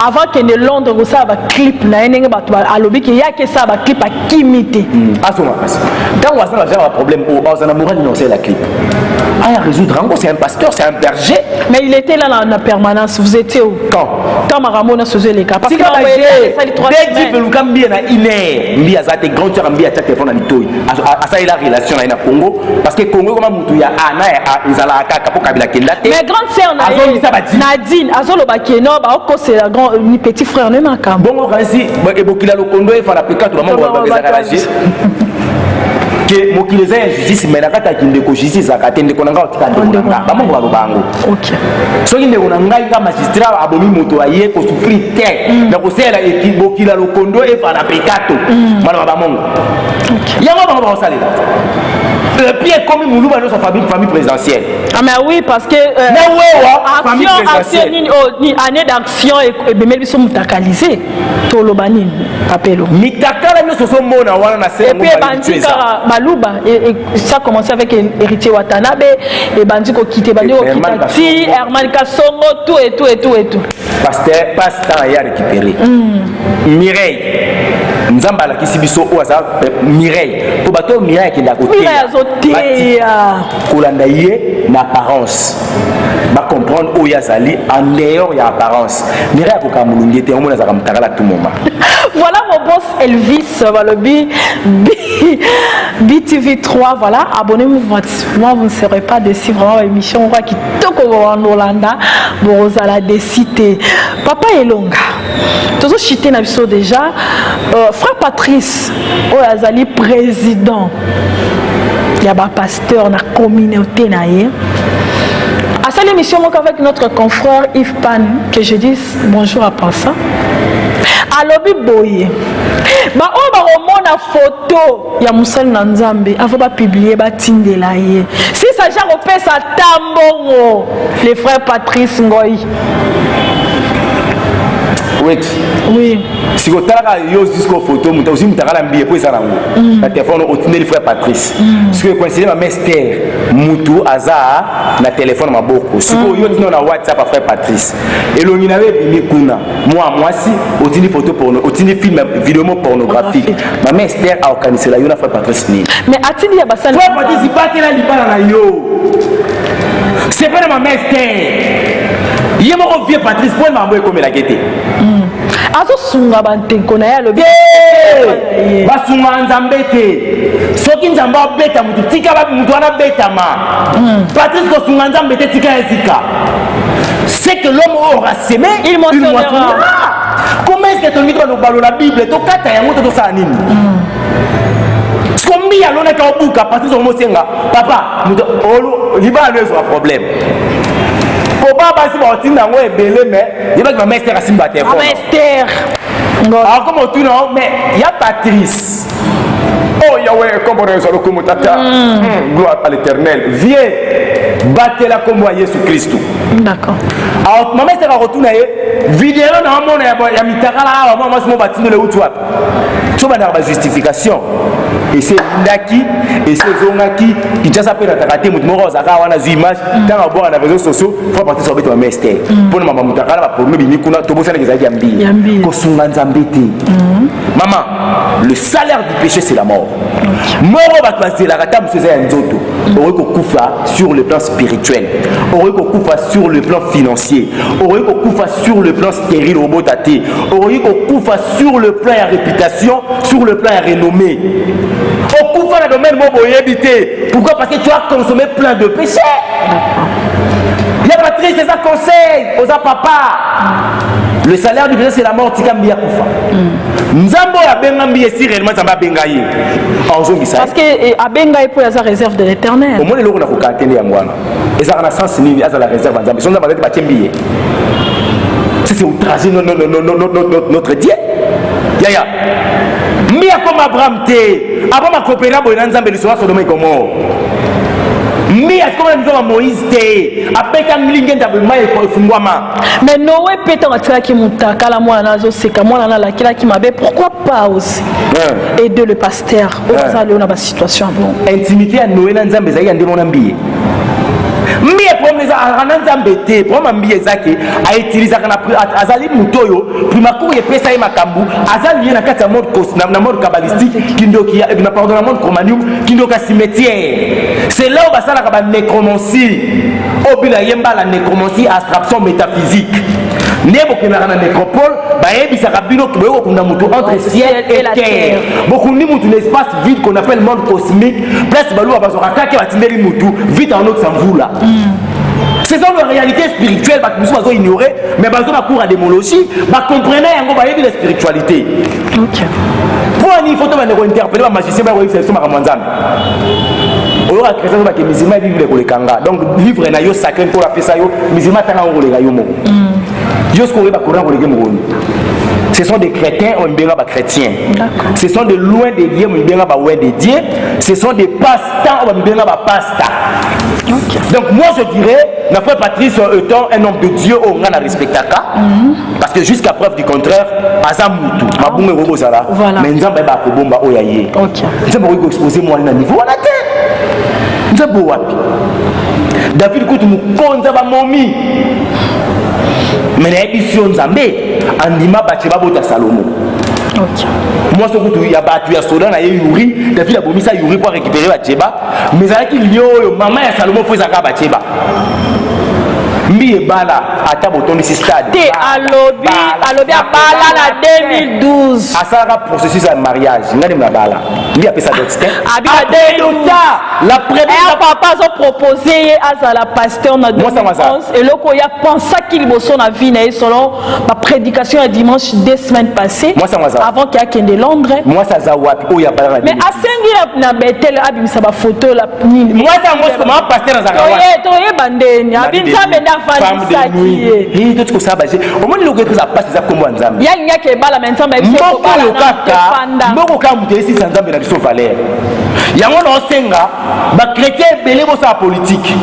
Avant que ne Londres ça va clip na enenge bato a lobby que y a que ça va clip à kimité. À son place. Quand on a un problème au amoureux non c'est la clip. À résoudre c'est un pasteur, c'est un berger. Mais il était là en permanence. Vous étiez où? Quand Maramona faisait les cas. Parce que dès que le Gambien a iné, Mbia Zate grand sœur Mbia Tchak téléphone à Litoy. À ça il a relation na Congo parce que Congo comme mutu ya ana ezala kaka po kabila kenda te. Mais grande sœur Nadine azolo bakeno ba ko c'est la grand ni petit frère ne makamba. Bongo kasi ebokila lokondo e fala peka to ba mongo ba bezakalaje. Que mokileza ya justice mais nakata kindeko justice akatende konanga otikande ba mongo ba bango. OK. Soki ndeko na ngai ka magistrat abomi moto aye ko souffrir te. Na ko sela ekibokila lokondo e fala pekato. Mala ba mongo. OK. Yango ba ba salela. Le pied comme Moulouba dans sa famille présidentielle. Ah mais oui parce que action ni année d'action et même ils sont mutakalisés to lobani appelo mitakala nous sommes mona wana na se et puis bandika Maluba et ça a commencé avec héritier Watanabe et bandiko quitter bandiko Kitati Herman Kasongo tout pasteur ya récupéré Mireille Nzamba la kisibiso o asa Mireille pour bato Mireille qui d'à côté kolanda ye na apparence ba comprendre o yazali en dehors ya apparence Mireille ko kamulungi te on mona za kamtakala tout moment. Voilà mon boss Elvis Balobi BTV3 voilà abonnez-vous moi vous ne serez pas déçus vraiment émission quoi qui toko en Hollanda bozala décité papa Elonga toujours chité na biso déjà frère Patrice o azali président il y a un pasteur dans la communauté à cette émission avec notre confrère Yves Pan que je dis bonjour à Pansa à lobby boye ba o ba romona photo ya Moussel Nanzambe avant ba publier ba tindela ye si ça genre pesa tambongo les frères Patrice Ngoy oui si vous avez une photo, vous avez un billet pour ça. La téléphone au le frère Patrice. Si vous connaissez ma Mester, Moutou, Azar, la téléphone ma beaucoup. Si vous avez un WhatsApp à frère Patrice. Et l'on y avait une kuna. Moi si, au une photo porno, au une film vidéo pornographique. Ma Mester a organisé la frère Patrice. Mais a-t-il y a pas ça? Frère Patrice, c'est pas qu'elle a dit pas la yo. C'est pas ma Mester. Il y a mon vieux Patrice, pour m'envoyer comme la gaieté. azosunga banteko na ye alobi basunga nzambe te soki nzambe abeta mutu tika mutu wana betama Patrice kosunga nzambe te tika ezika c'est que l'homme aura semé il moissonnera. Comment est-ce que tu as la Bible tu as nini combien il y a un Patrice papa libala est un problème papa si on tient dans belé mais il va que ma Esther a simba téléphone alors comme tu non mais il y a Patrice oh Yahweh comme on est comme tata gloire à l'Éternel viens battez la comme Jésus Christ. D'accord. Alors maman Esther a retourné vidéo dans mon ya mitakala moi moi bâtiment le outwap tu vas dans la justification et c'est ndaki et c'est zongaki qui déjà s'appelle attaquer mutu moko zaka wana zu image dans boire na réseaux sociaux faut partir sur maman Esther pour maman mutakala ba pour nous bini kuna to bosana kezaki yambi ko sunga nzambe te maman le salaire du péché c'est la mort mort ba passer la kata monsieur za nzoto aurait ko kufa sur le plan spirituel aurait ko kufa sur le plan financier aurait ko kufa sur le plan stérile au botate aurait ko kufa sur le plan de réputation sur le plan de renommée au kufa dans le domaine mobo yebité pourquoi parce que tu as consommé plein de péchés. Il y a Patrice c'est ça conseil aux papa le salaire du péché c'est la mort tika mbia kufa nzambo ya benga mbia si réellement ça va benga ye parce que abenga pour la réserve de l'Éternel au moins le na ko kateli ya ngwana et ça na sens nini asa la réserve nzambe sonza bazati ba tembie c'est outrager notre Dieu yaya mbia comme Abraham te avant ma coopéra boyana nzambe liswa Sodome et Gomorrhe mais comme Moïse te apeka mlinge ndabema efungwama mais Noé peut entrer qui mutaka la mwana nazo seka mwana na la kila qui mabe pourquoi pas aussi aider le pasteur aux aller dans la situation bon intimité à Noé na nzambe zaki ande mona mbiye mbiye problème za arana nzambe te problème mbiye zaki a utiliser kana azali mutoyo primacour ye pesa ye makambu azali ye na kati ya mode na mode kabbalistique kindoki ya na pardon na mode cromanium kindoka cimetière c'est là où basala ka nécromancie obila yemba la nécromancie abstraction métaphysique nebo kenaka na nécropole bayebisaka bino boyoko kunda mutu entre ciel et terre bokundi mutu l'espace vide qu'on appelle monde cosmique place baluwa bazwaka kaka batindeli mutu vite en autre samvula. C'est ça la réalité spirituelle que nous avons ignoré mais bazo na cours à démologie ba comprenez yango bayebi la spiritualité. OK. Pour une photo ba ne interpeller ba magicien ba réussir sur makamwanzana. Oyo a chrétien ba ke musulman bible ko le kanga donc livre na yo sacré pour appeler ça yo musulman tanga ko le gayo mo. Jusqu'au ba Coran ko le gemo. Ce sont des chrétiens ou bien des chrétiens. Ce sont des loin des dieux ou bien des dieux. Ce sont des pasteurs ou bien des pasteurs. Donc moi je dirais, notre frère Patrice étant un homme de Dieu, on a respecté parce que jusqu'à preuve du contraire, Azamutu, Mabunge Robozala, mais nous avons pas de bomba oyaye. Nous avons exposé moi à niveau. Nous avons David Koutou nous compte à Momi. Mais l'édition Nzambé, Andima Bacheba Bota Salomo. Moi, ce que tu as battu à Sodan, il y a Yuri, David a bomi ça Yuri pour récupérer Bacheba. Mais avec il y a maman et Salomo faut Zaka Bacheba. Mbi bala ata botondi si stade. Te alobi bala la 2012. Asara processus de mariage. Ngani mna bala. Mbi a ça destin. La première papa a proposé à la pasteur na 2011 et loko ya pensa qu'il bosso na vie na selon ma prédication à dimanche 2 semaines passées. Avant qu'il y a qu'un de Londres. Moi ça zawapi o ya bala. Mais asengi na betel abim sa ba photo la nini. Moi ça moi comment pasteur na zakawa. Toye bandeni abim sa benda femme de nuit. Et tout ce que ça bâche. Au moins le que ça passe ça comme nzambe. Ya nya ke bala maintenant même c'est ko bala na. Mboko ka mutesi nzambe na biso valeur. Yango no senga ba chrétien belé bo sa politique.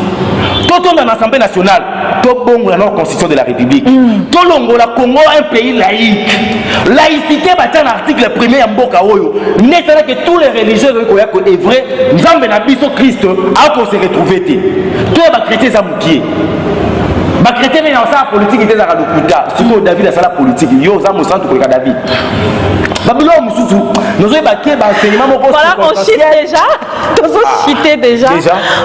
Toto dans l'Assemblée nationale, to bongo la constitution de la République. To longo la Congo un pays laïque. Laïcité ba tan article 1er ya mboka oyo. N'est que tous les religieux ko est vrai, nzambe na biso Christ a ko se retrouver té. To ba chrétien za mukie. ma chrétien mais dans sa politique était dans la locuta surtout David a la politique yo ça mo centre pour David babilo mususu nous avons baqué ba enseignement voilà on chite déjà tous chité déjà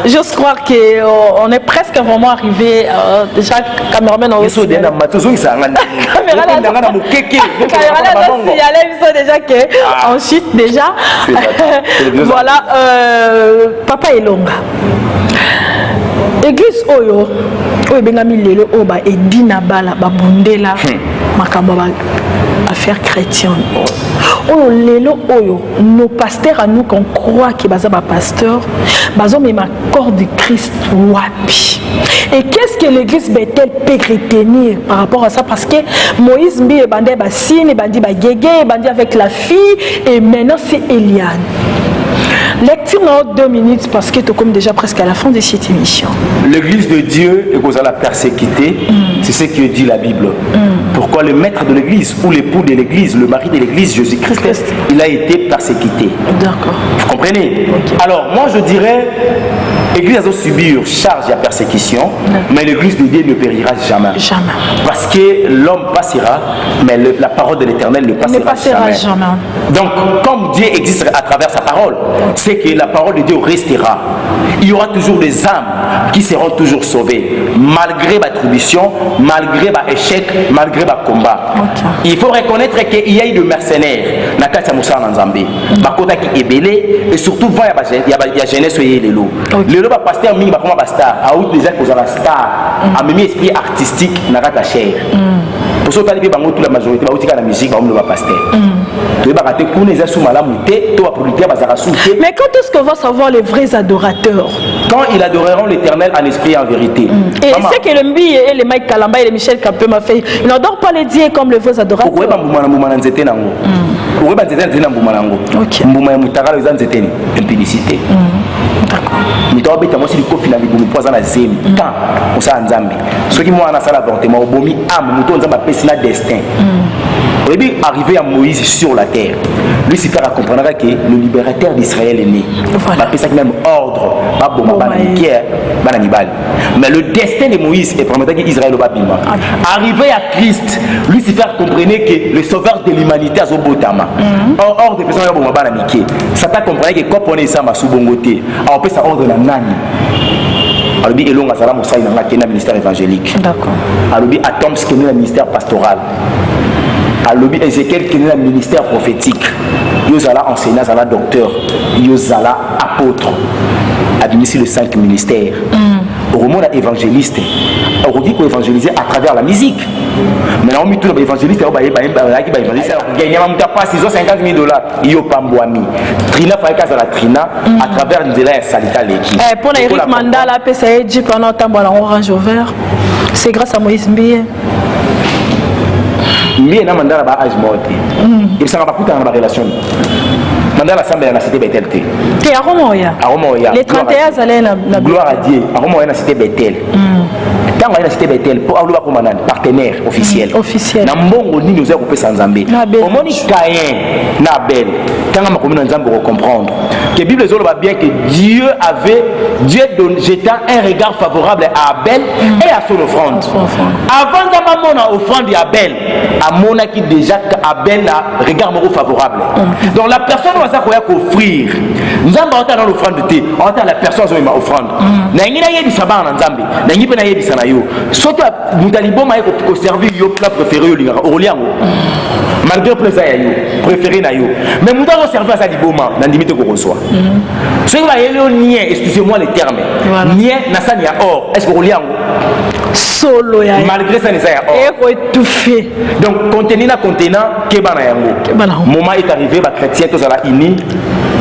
je crois que on est presque vraiment arrivé déjà cameraman on so de na matozo isanga caméra na mukeke il y a déjà que on chite déjà voilà papa Elonga église oyo bengami lelo oyo ba edina bala babundela makambo ba affaire chrétienne oyo lelo oyo nos pasteurs à nous qu'on croit que baza ba pasteur bazo mema corps de Christ wapi et qu'est-ce que l'église Bethel peut retenir par rapport à ça parce que Moïse mbi bandé ba signe bandi ba gégé bandi avec la fille et maintenant c'est Eliane. Lecture en 2 minutes parce que tu es comme déjà presque à la fin de cette émission. L'église de Dieu est causée la persécuter, c'est ce que dit la Bible. Pourquoi le maître de l'église ou l'époux de l'église, le mari de l'église, Jésus-Christ, il a été persécuté. D'accord. Vous comprenez? Okay. Alors moi je dirais, l'église doit subir charge et persécution, mais l'église de Dieu ne périra jamais. Jamais. Parce que l'homme passera, mais la parole de l'Éternel ne passera jamais. Donc comme Dieu existe à travers sa parole, c'est que la parole de Dieu restera. Il y aura toujours des âmes qui seront toujours sauvées, malgré ma tribulation, malgré ma échec, malgré ma combat. Okay. Il faut reconnaître qu'il y a eu des mercenaires. Nakati Moussa Nzambe, Bakota qui est belé, et surtout il y a jeunesse et les lots. Les lots pasteur mingi bakoma ba star, a outre déjà que la star, a même esprit artistique nakata cher. Pour ça tali bango toute la majorité ba outi ka la musique ba omlo ba pasteur. Mais quand est-ce qu'on va savoir les vrais adorateurs? Quand ils adoreront l'Éternel en esprit et en vérité. Et c'est que le Mbi et le Mike Kalamba et le Michel Capé m'a fait, ils n'adorent pas les dieux comme les vrais adorateurs. Impudicité. D'accord. Arrivé à Moïse sur la terre, Lucifer a compris que le libérateur d'Israël est né. Voilà. Il a même ordre, mais le destin de Moïse est prometté qu'Israël va bima. Arrivé à Christ, Lucifer comprenait que le sauveur de l'humanité a Zobotama. Or des personnes qui Satan comprenait que quand on est ça, ma sous-bongoté, on peut ça ordre la nani. Alors, il y a un ministère évangélique. D'accord. Alors, il y a un ministère pastoral. Alors, Ézéchiel qui est un ministère prophétique. Il y a un enseignant, il y a un docteur, il y a un apôtre. Administrer les 5 ministères. Au moment de l'évangéliste, on dit qu'on évangélise à travers la musique. Maintenant, on met tout l'évangéliste, on va évangéliser. Gagner un pas $50 000. Il y a pas Mbouami. Trina Faïka à la Trina à travers une salita l'équipe. Pour Eric Mandala, PSA dit pendant un temps, on orange au vert. C'est grâce à Moïse Mbiye. Mbiye na Mandala ba âge mort. Il s'en va pas dans la relation. Mandala semble na cité Bethel. T'es à Romoya. À Romoya. Les 31 allaient la gloire à Dieu. À Romoya na cité Bethel. Dans la cité Bethel pour avoir comme partenaire officiel. Officiel. Na mbongo ni nous a coupé sans Zambé. Au moni Caïn na Abel. Quand on a commis dans Zambé pour comprendre que la Bible va bien que Dieu jeté un regard favorable à Abel et à son offrande. Avant d'avoir mon offrande d'Abel, à mon qui déjà Abel a regard favorable. Donc la personne va s'accrocher offrir. Nous avons dans l'offrande de thé. On a la personne qui m'a offrande. N'ayez pas de sabbat en Zambé. N'ayez pas de sabbat. Surtout Moutalibo m'a servi yo plat préféré au Liang. Malgré plaisir préféré na yo. Mais nous avons servi à ça liboma dans limite qu'on reçoit. Ce qui va y aller nien, excusez-moi les termes. Nien na ça ni or. Est-ce qu'on Liang solo ya malgré ça ni ça or. Étouffé. Donc contenant que bana yango. Moment est arrivé ba chrétien tous à la ini.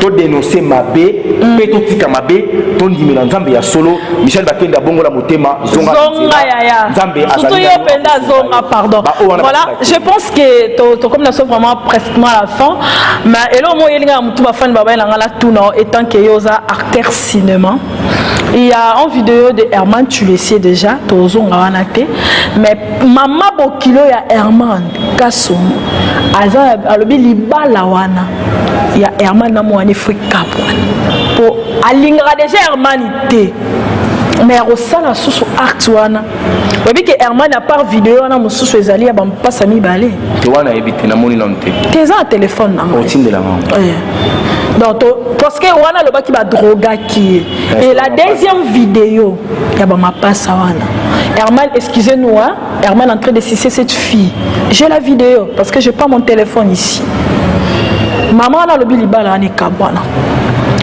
To dénoncer mabé, pe to tika mabé, to ndimela nzambe ya solo, Michel Bakenda bongo la motema zonga ya nzambe surtout yo penda zonga pardon. Voilà, je pense que to comme nous sommes vraiment presque à la fin, mais elo mo yelinga mutu ba fan baba la ngala tout non étant que yoza acteur cinéma. Il y a une vidéo de Herman, tu le sais déjà, to zonga wana te, mais mama bokilo ya Herman kaso aza alobi libala wana. Il y a Herman Namouane Frikap pour Alingra déjà Hermanité. mais rosala susu acte wana oyebi ke Herman à part vidéo wana mosusu ezali ya bampasa mibale te wana yebi na moni non te eza na téléphone na otindela mama donc parce que wana lobaki ba droga qui et la deuxième vidéo ya bampasa wana Herman, excusez-nous, hein? Herman est en train de sucer cette fille. J'ai la vidéo parce que je n'ai pas mon téléphone ici. Maman a le bilibala ne kabana.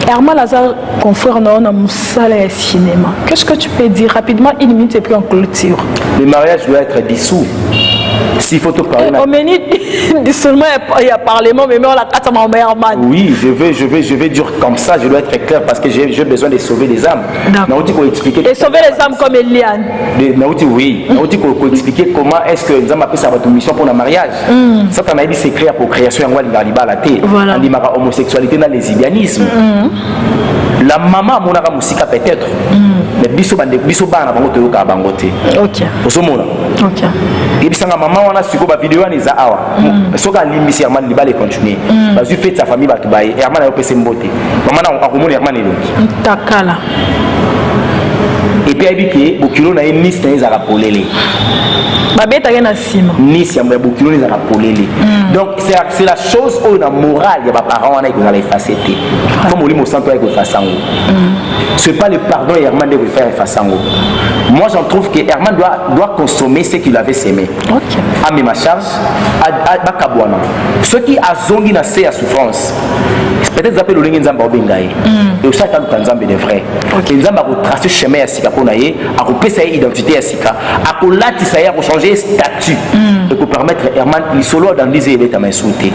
Herman Lazare, confrère, on a un salaire cinéma. Qu'est-ce que tu peux dire rapidement, une minute et puis on clôture. Le mariage doit être dissous. S'il faut te parler. Seulement il y a parlement, mais on l'a cassé à mon Herman. Oui, je vais dire comme ça, je dois être clair parce que j'ai besoin de sauver les âmes. Et sauver les âmes comme Eliane. Oui, il faut expliquer comment est-ce que nous avons appelé ça votre mission pour le mariage. Ça, tu as dit c'est créé pour création en voilà. En homosexualité, dans les lesbianisme. La maman, mon ara musika peut-être. Mais biso bana bango to ka bangote. OK. Osomona. OK. Et puis sanga maman wana siko ba vidéo wana za awa. Soka limisi Herman libale continuer. Ba zu fait sa famille ba to baye. Herman a pese mbote. Maman na akomona Herman elongi. Takala. Et puis habité bokilo na Nice na za rapolele. Babeta na sima. Nice ya bokilo na rapolele. Donc c'est la chose où la morale ya ba parents wana ils allaient effacer. Comme oli mo santo avec effacer. C'est pas le pardon Herman devait faire effacer. Moi j'en trouve que Herman doit consommer ce qu'il avait sémé. OK. À ma charge à Bakabwana. Ce qui a zongi na c'est à souffrance. Peut-être appelle le lingi nzamba obengaye. Et aussi quand le nzamba des vrais. Et nzamba ko tracer chemin ya sika pona ye, a ko pesa identité ya sika, a ko lati ça ya ko changer statut. Et pour permettre Herman li solo dans des événements à sauter.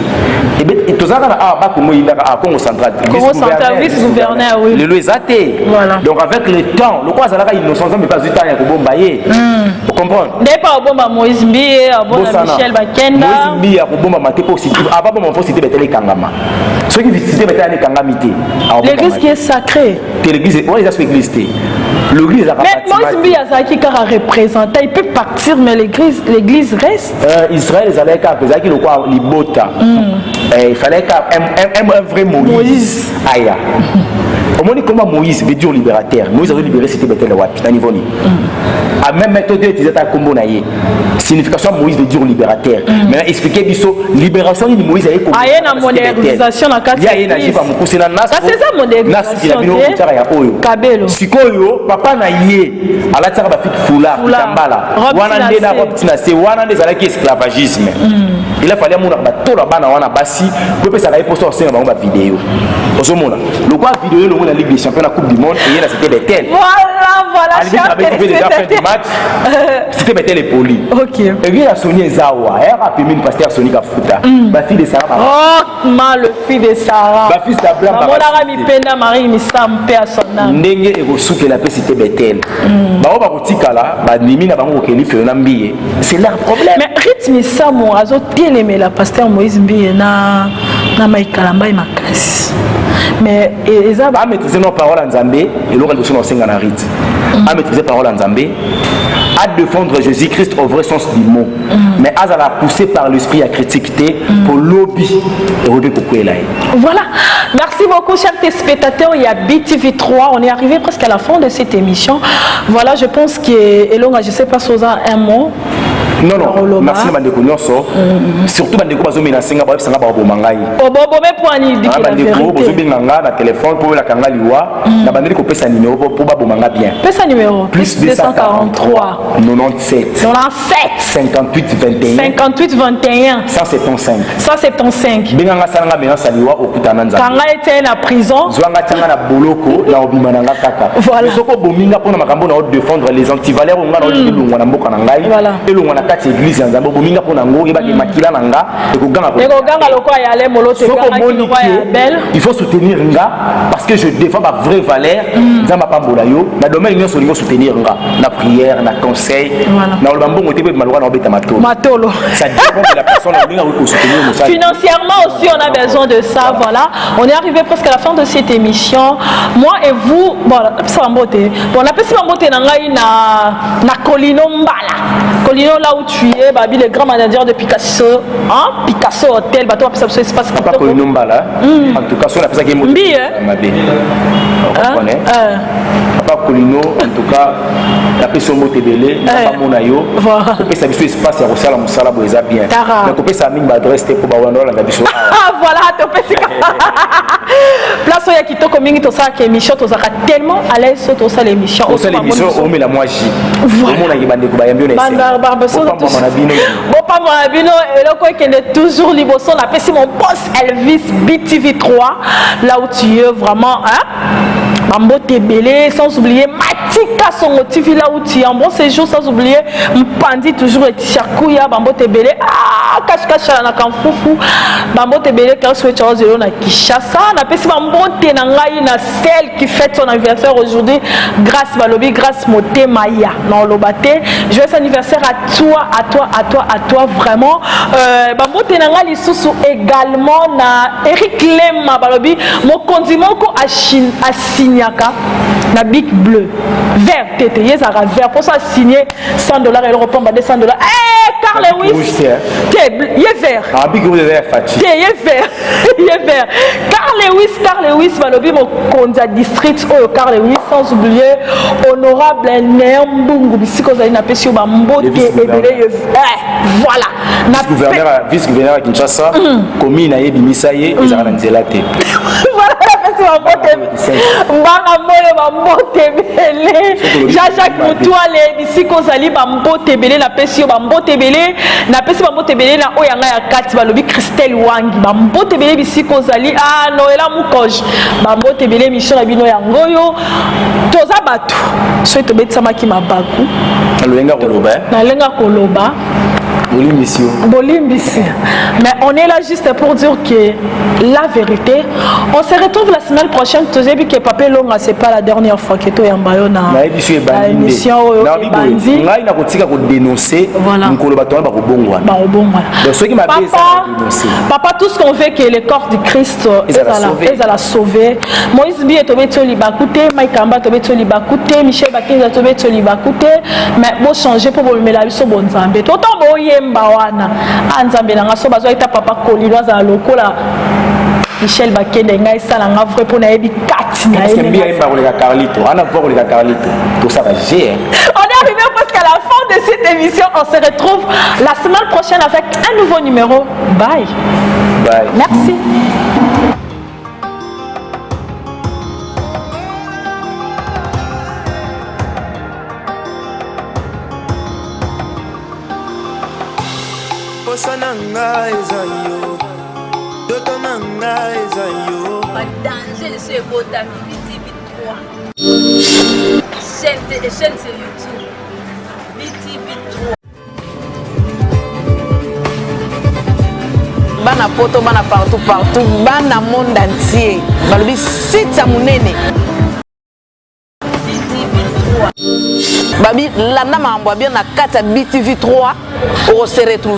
Et bien tout ça ba ko moyila a Congo central. Congo central vice-gouverneur oui. Le loisaté. Voilà. Donc avec le temps, le quoi ça là innocent mais pas du temps ya ko bombaye. Vous comprenez? N'est pas bomba Moïse Mbié, bomba Michel Bakenda. Moïse Mbié a bomba maté positif. Avant bomba faut citer betele kangama. Ceux qui visitent betele kangamité. L'église qui est sacrée. L'église, ouais, ils ont l'église. L'église a pas. Mais Moïse Mbié a qui a représenté, il peut partir mais l'église reste. Israël ils allaient qu'à qui le quoi libota. Il fallait qu'un vrai Moïse. Aïe. Au moins comment Moïse veut dire libérateur. Moïse a libéré c'était betele wapi na niveau ni. A même méthode utilisée à combo naïe. Signification Moïse veut dire libérateur. Maintenant expliquer biso libération ni Moïse aye combo. Aye na modernisation na kati. Ya na jipa mukuse na nas. Ça c'est ça modernisation. Kabelo. Sikoyo papa na yé ala tsaka ba fit fula kitambala. Wana ndena rotina c'est wana ndeza ki esclavagisme. Il a fallu mon ba to bana wana basi ko pesa ka poster sur ba vidéo. Ozomona. Le quoi vidéo le la Ligue des Champions la Coupe du monde et là c'était des tels. Voilà. Déjà fait du match. C'était mettre les polis. OK. Et puis la Sonia Zawa, elle a permis une pasteur Sonika Futa. Ma fille de Sarah. Oh, le fille de Sarah. Ma fille de Sarah. Maman a mis pena Marie mi sampe à son âme. Ndenge et au souk la paix c'était Bethel. Ba o ba kotika là, ba nimi na bango ko kelife na mbiye. C'est leur problème. Mais rythme ça mo azo bien aimé la pasteur Moïse Mbiye na Maïkalamba et Makasi. Mais ils ont maîtrisé nos paroles en Zambé et l'on a son enseignement en rite. A maîtrisé paroles en Zambé, à défendre Jésus-Christ au vrai sens du mot. Mais à la pousser par l'esprit à critiquer pour lobby et Robé Koukouelaï. Voilà. Merci beaucoup, chers téléspectateurs. Il y a BTV3. On est arrivé presque à la fin de cette émission. Voilà, je pense que Elonga, je ne sais pas si vous avez un mot. Non, merci Bandeko Nyonso. Surtout Bandeko Bazomina Senga Babi Sanga Babo Mangai. Obobome Poani dit que la Bandeko vérité. Bazomina na téléphone pour la Kanga Liwa. Na Bandeko pesa numéro pour Babo Manga bien. Pesa numéro plus 243 97 58 21 58 21 175 175. Benganga Salanga Mena Saliwa Okutana Nzambe. Kanga était na prison. Zwanga Tanga na Boloko na Obimananga Kaka. Voilà. Soko Bominga pour na makambo na défendre les antivaleurs on na Lungwa na Mboka na Ngai. Voilà. Kati église en Zambo bominga pona ngo ibaki makila nanga ekoganga lokwa ya le molote il faut soutenir nga parce que je défends ma vraie valeur nzamba pambola yo na domaine ño solingo soutenir nga na prière na conseil na olbambo ngote be malwa na obeta matolo ça dépend de la personne olinga ko soutenir mo ça financièrement aussi on a besoin de ça voilà on est arrivé presque à la fin de cette émission moi et vous bon ça va monter bon on appelle ça monter na ngai na Colino Mbala Colino là où tu es, Babi, le grand manager de Picasso, hein? Picasso Hotel, bateau, ça se passe pas Colino Mbala. En tout cas, on a fait ça qui est Vous comprenez? Papa Colino, en tout cas, la personne mot tébélé, pas mon ayo. Vous ça biso espace à Rosala Moussala Boeza bien. Mais vous ça ming adresse pour Bawando la biso. Voilà, tu peux place où il y a qui t'a commis tout ça qui émission tout ça tellement à l'aise tout ça l'émission. Tout ça l'émission on met la moitié. Voilà. On a bande ko bayambio na. Banda barbeso. Bon pas mon abino et là quoi qu'il est toujours libre son la PC mon boss Elvis BTV3 là où tu es vraiment hein. Mambo Tébélé, sans oublier Matika son motif là où tu es en bon séjour, sans oublier Mpandi toujours et Tchakouya, Mambo Tébélé, cache na Kanfoufou, Mambo Tébélé, quand tu es zéro na Kishasa, on appelle ça Mambo Tenangaï, na celle qui fête son anniversaire aujourd'hui, grâce Balobi, grâce Moté Maya, non Lobaté, joyeux anniversaire à toi, vraiment. Mambo Tenangaï, sous également na Eric Lema, Balobi, mon condiment à Chine, à signer. Na big bleu vert tete yezara vert pour ça signer $100 et le reprend $200 Carl Lewis il est vert ah big bleu vert fati il est vert Carl Lewis balobi mon konza district oyo Carl Lewis sans oublier honorable Nembungu bisiko za ina pesio ba mbote ebele voilà na vice-gouverneur à Kinshasa commune na yebimisa ye ezara na nzela te voilà Mbanga mole bambote belé Jean-Jacques Moutouale bisiko zali bambote belé na pesi yo bambote belé na pesi bambote belé na oyanga ya kati balobi Christelle Wangi bambote belé bisiko zali Noela Mukoje bambote belé mission na bino ya ngoyo toza batu so to betsama ki mabaku na lenga koloba Bolimbisi. Mais on est là juste pour dire que la vérité, on se retrouve la semaine prochaine. Tu sais que Papa Longa, c'est pas la dernière fois que tu es en Bayona. La émission Bandi. Là, il a continué à dénoncer. Voilà. Papa, tout ce qu'on veut que le corps du Christ est à la sauver. Moïse Bi est tombé sur l'Ibakouté, Mike Kamba est tombé sur l'Ibakouté, Michel Bakin est tombé sur l'Ibakouté. Mais bon changer pour me la vie sur bon zambé. Autant Mbawana anzambe na ngaso bazo ita papa kolilo za lokola Michel Bakende ngai sala nga vrai pour na yebi kati na yemi bien pas le Carlito ana pour le Carlito tout ça va gérer. On est arrivé presque à la fin de cette émission. On se retrouve la semaine prochaine avec un nouveau numéro. Bye. Merci. Sananga ezayo Doto nanga ezayo Danger de ce beau d'amis BTV3 chaîne sur YouTube BTV3 Bana poto bana partout bana monde entier balobi site munene BTV3 babi landa mambo bien na kata BTV3 on se retrouver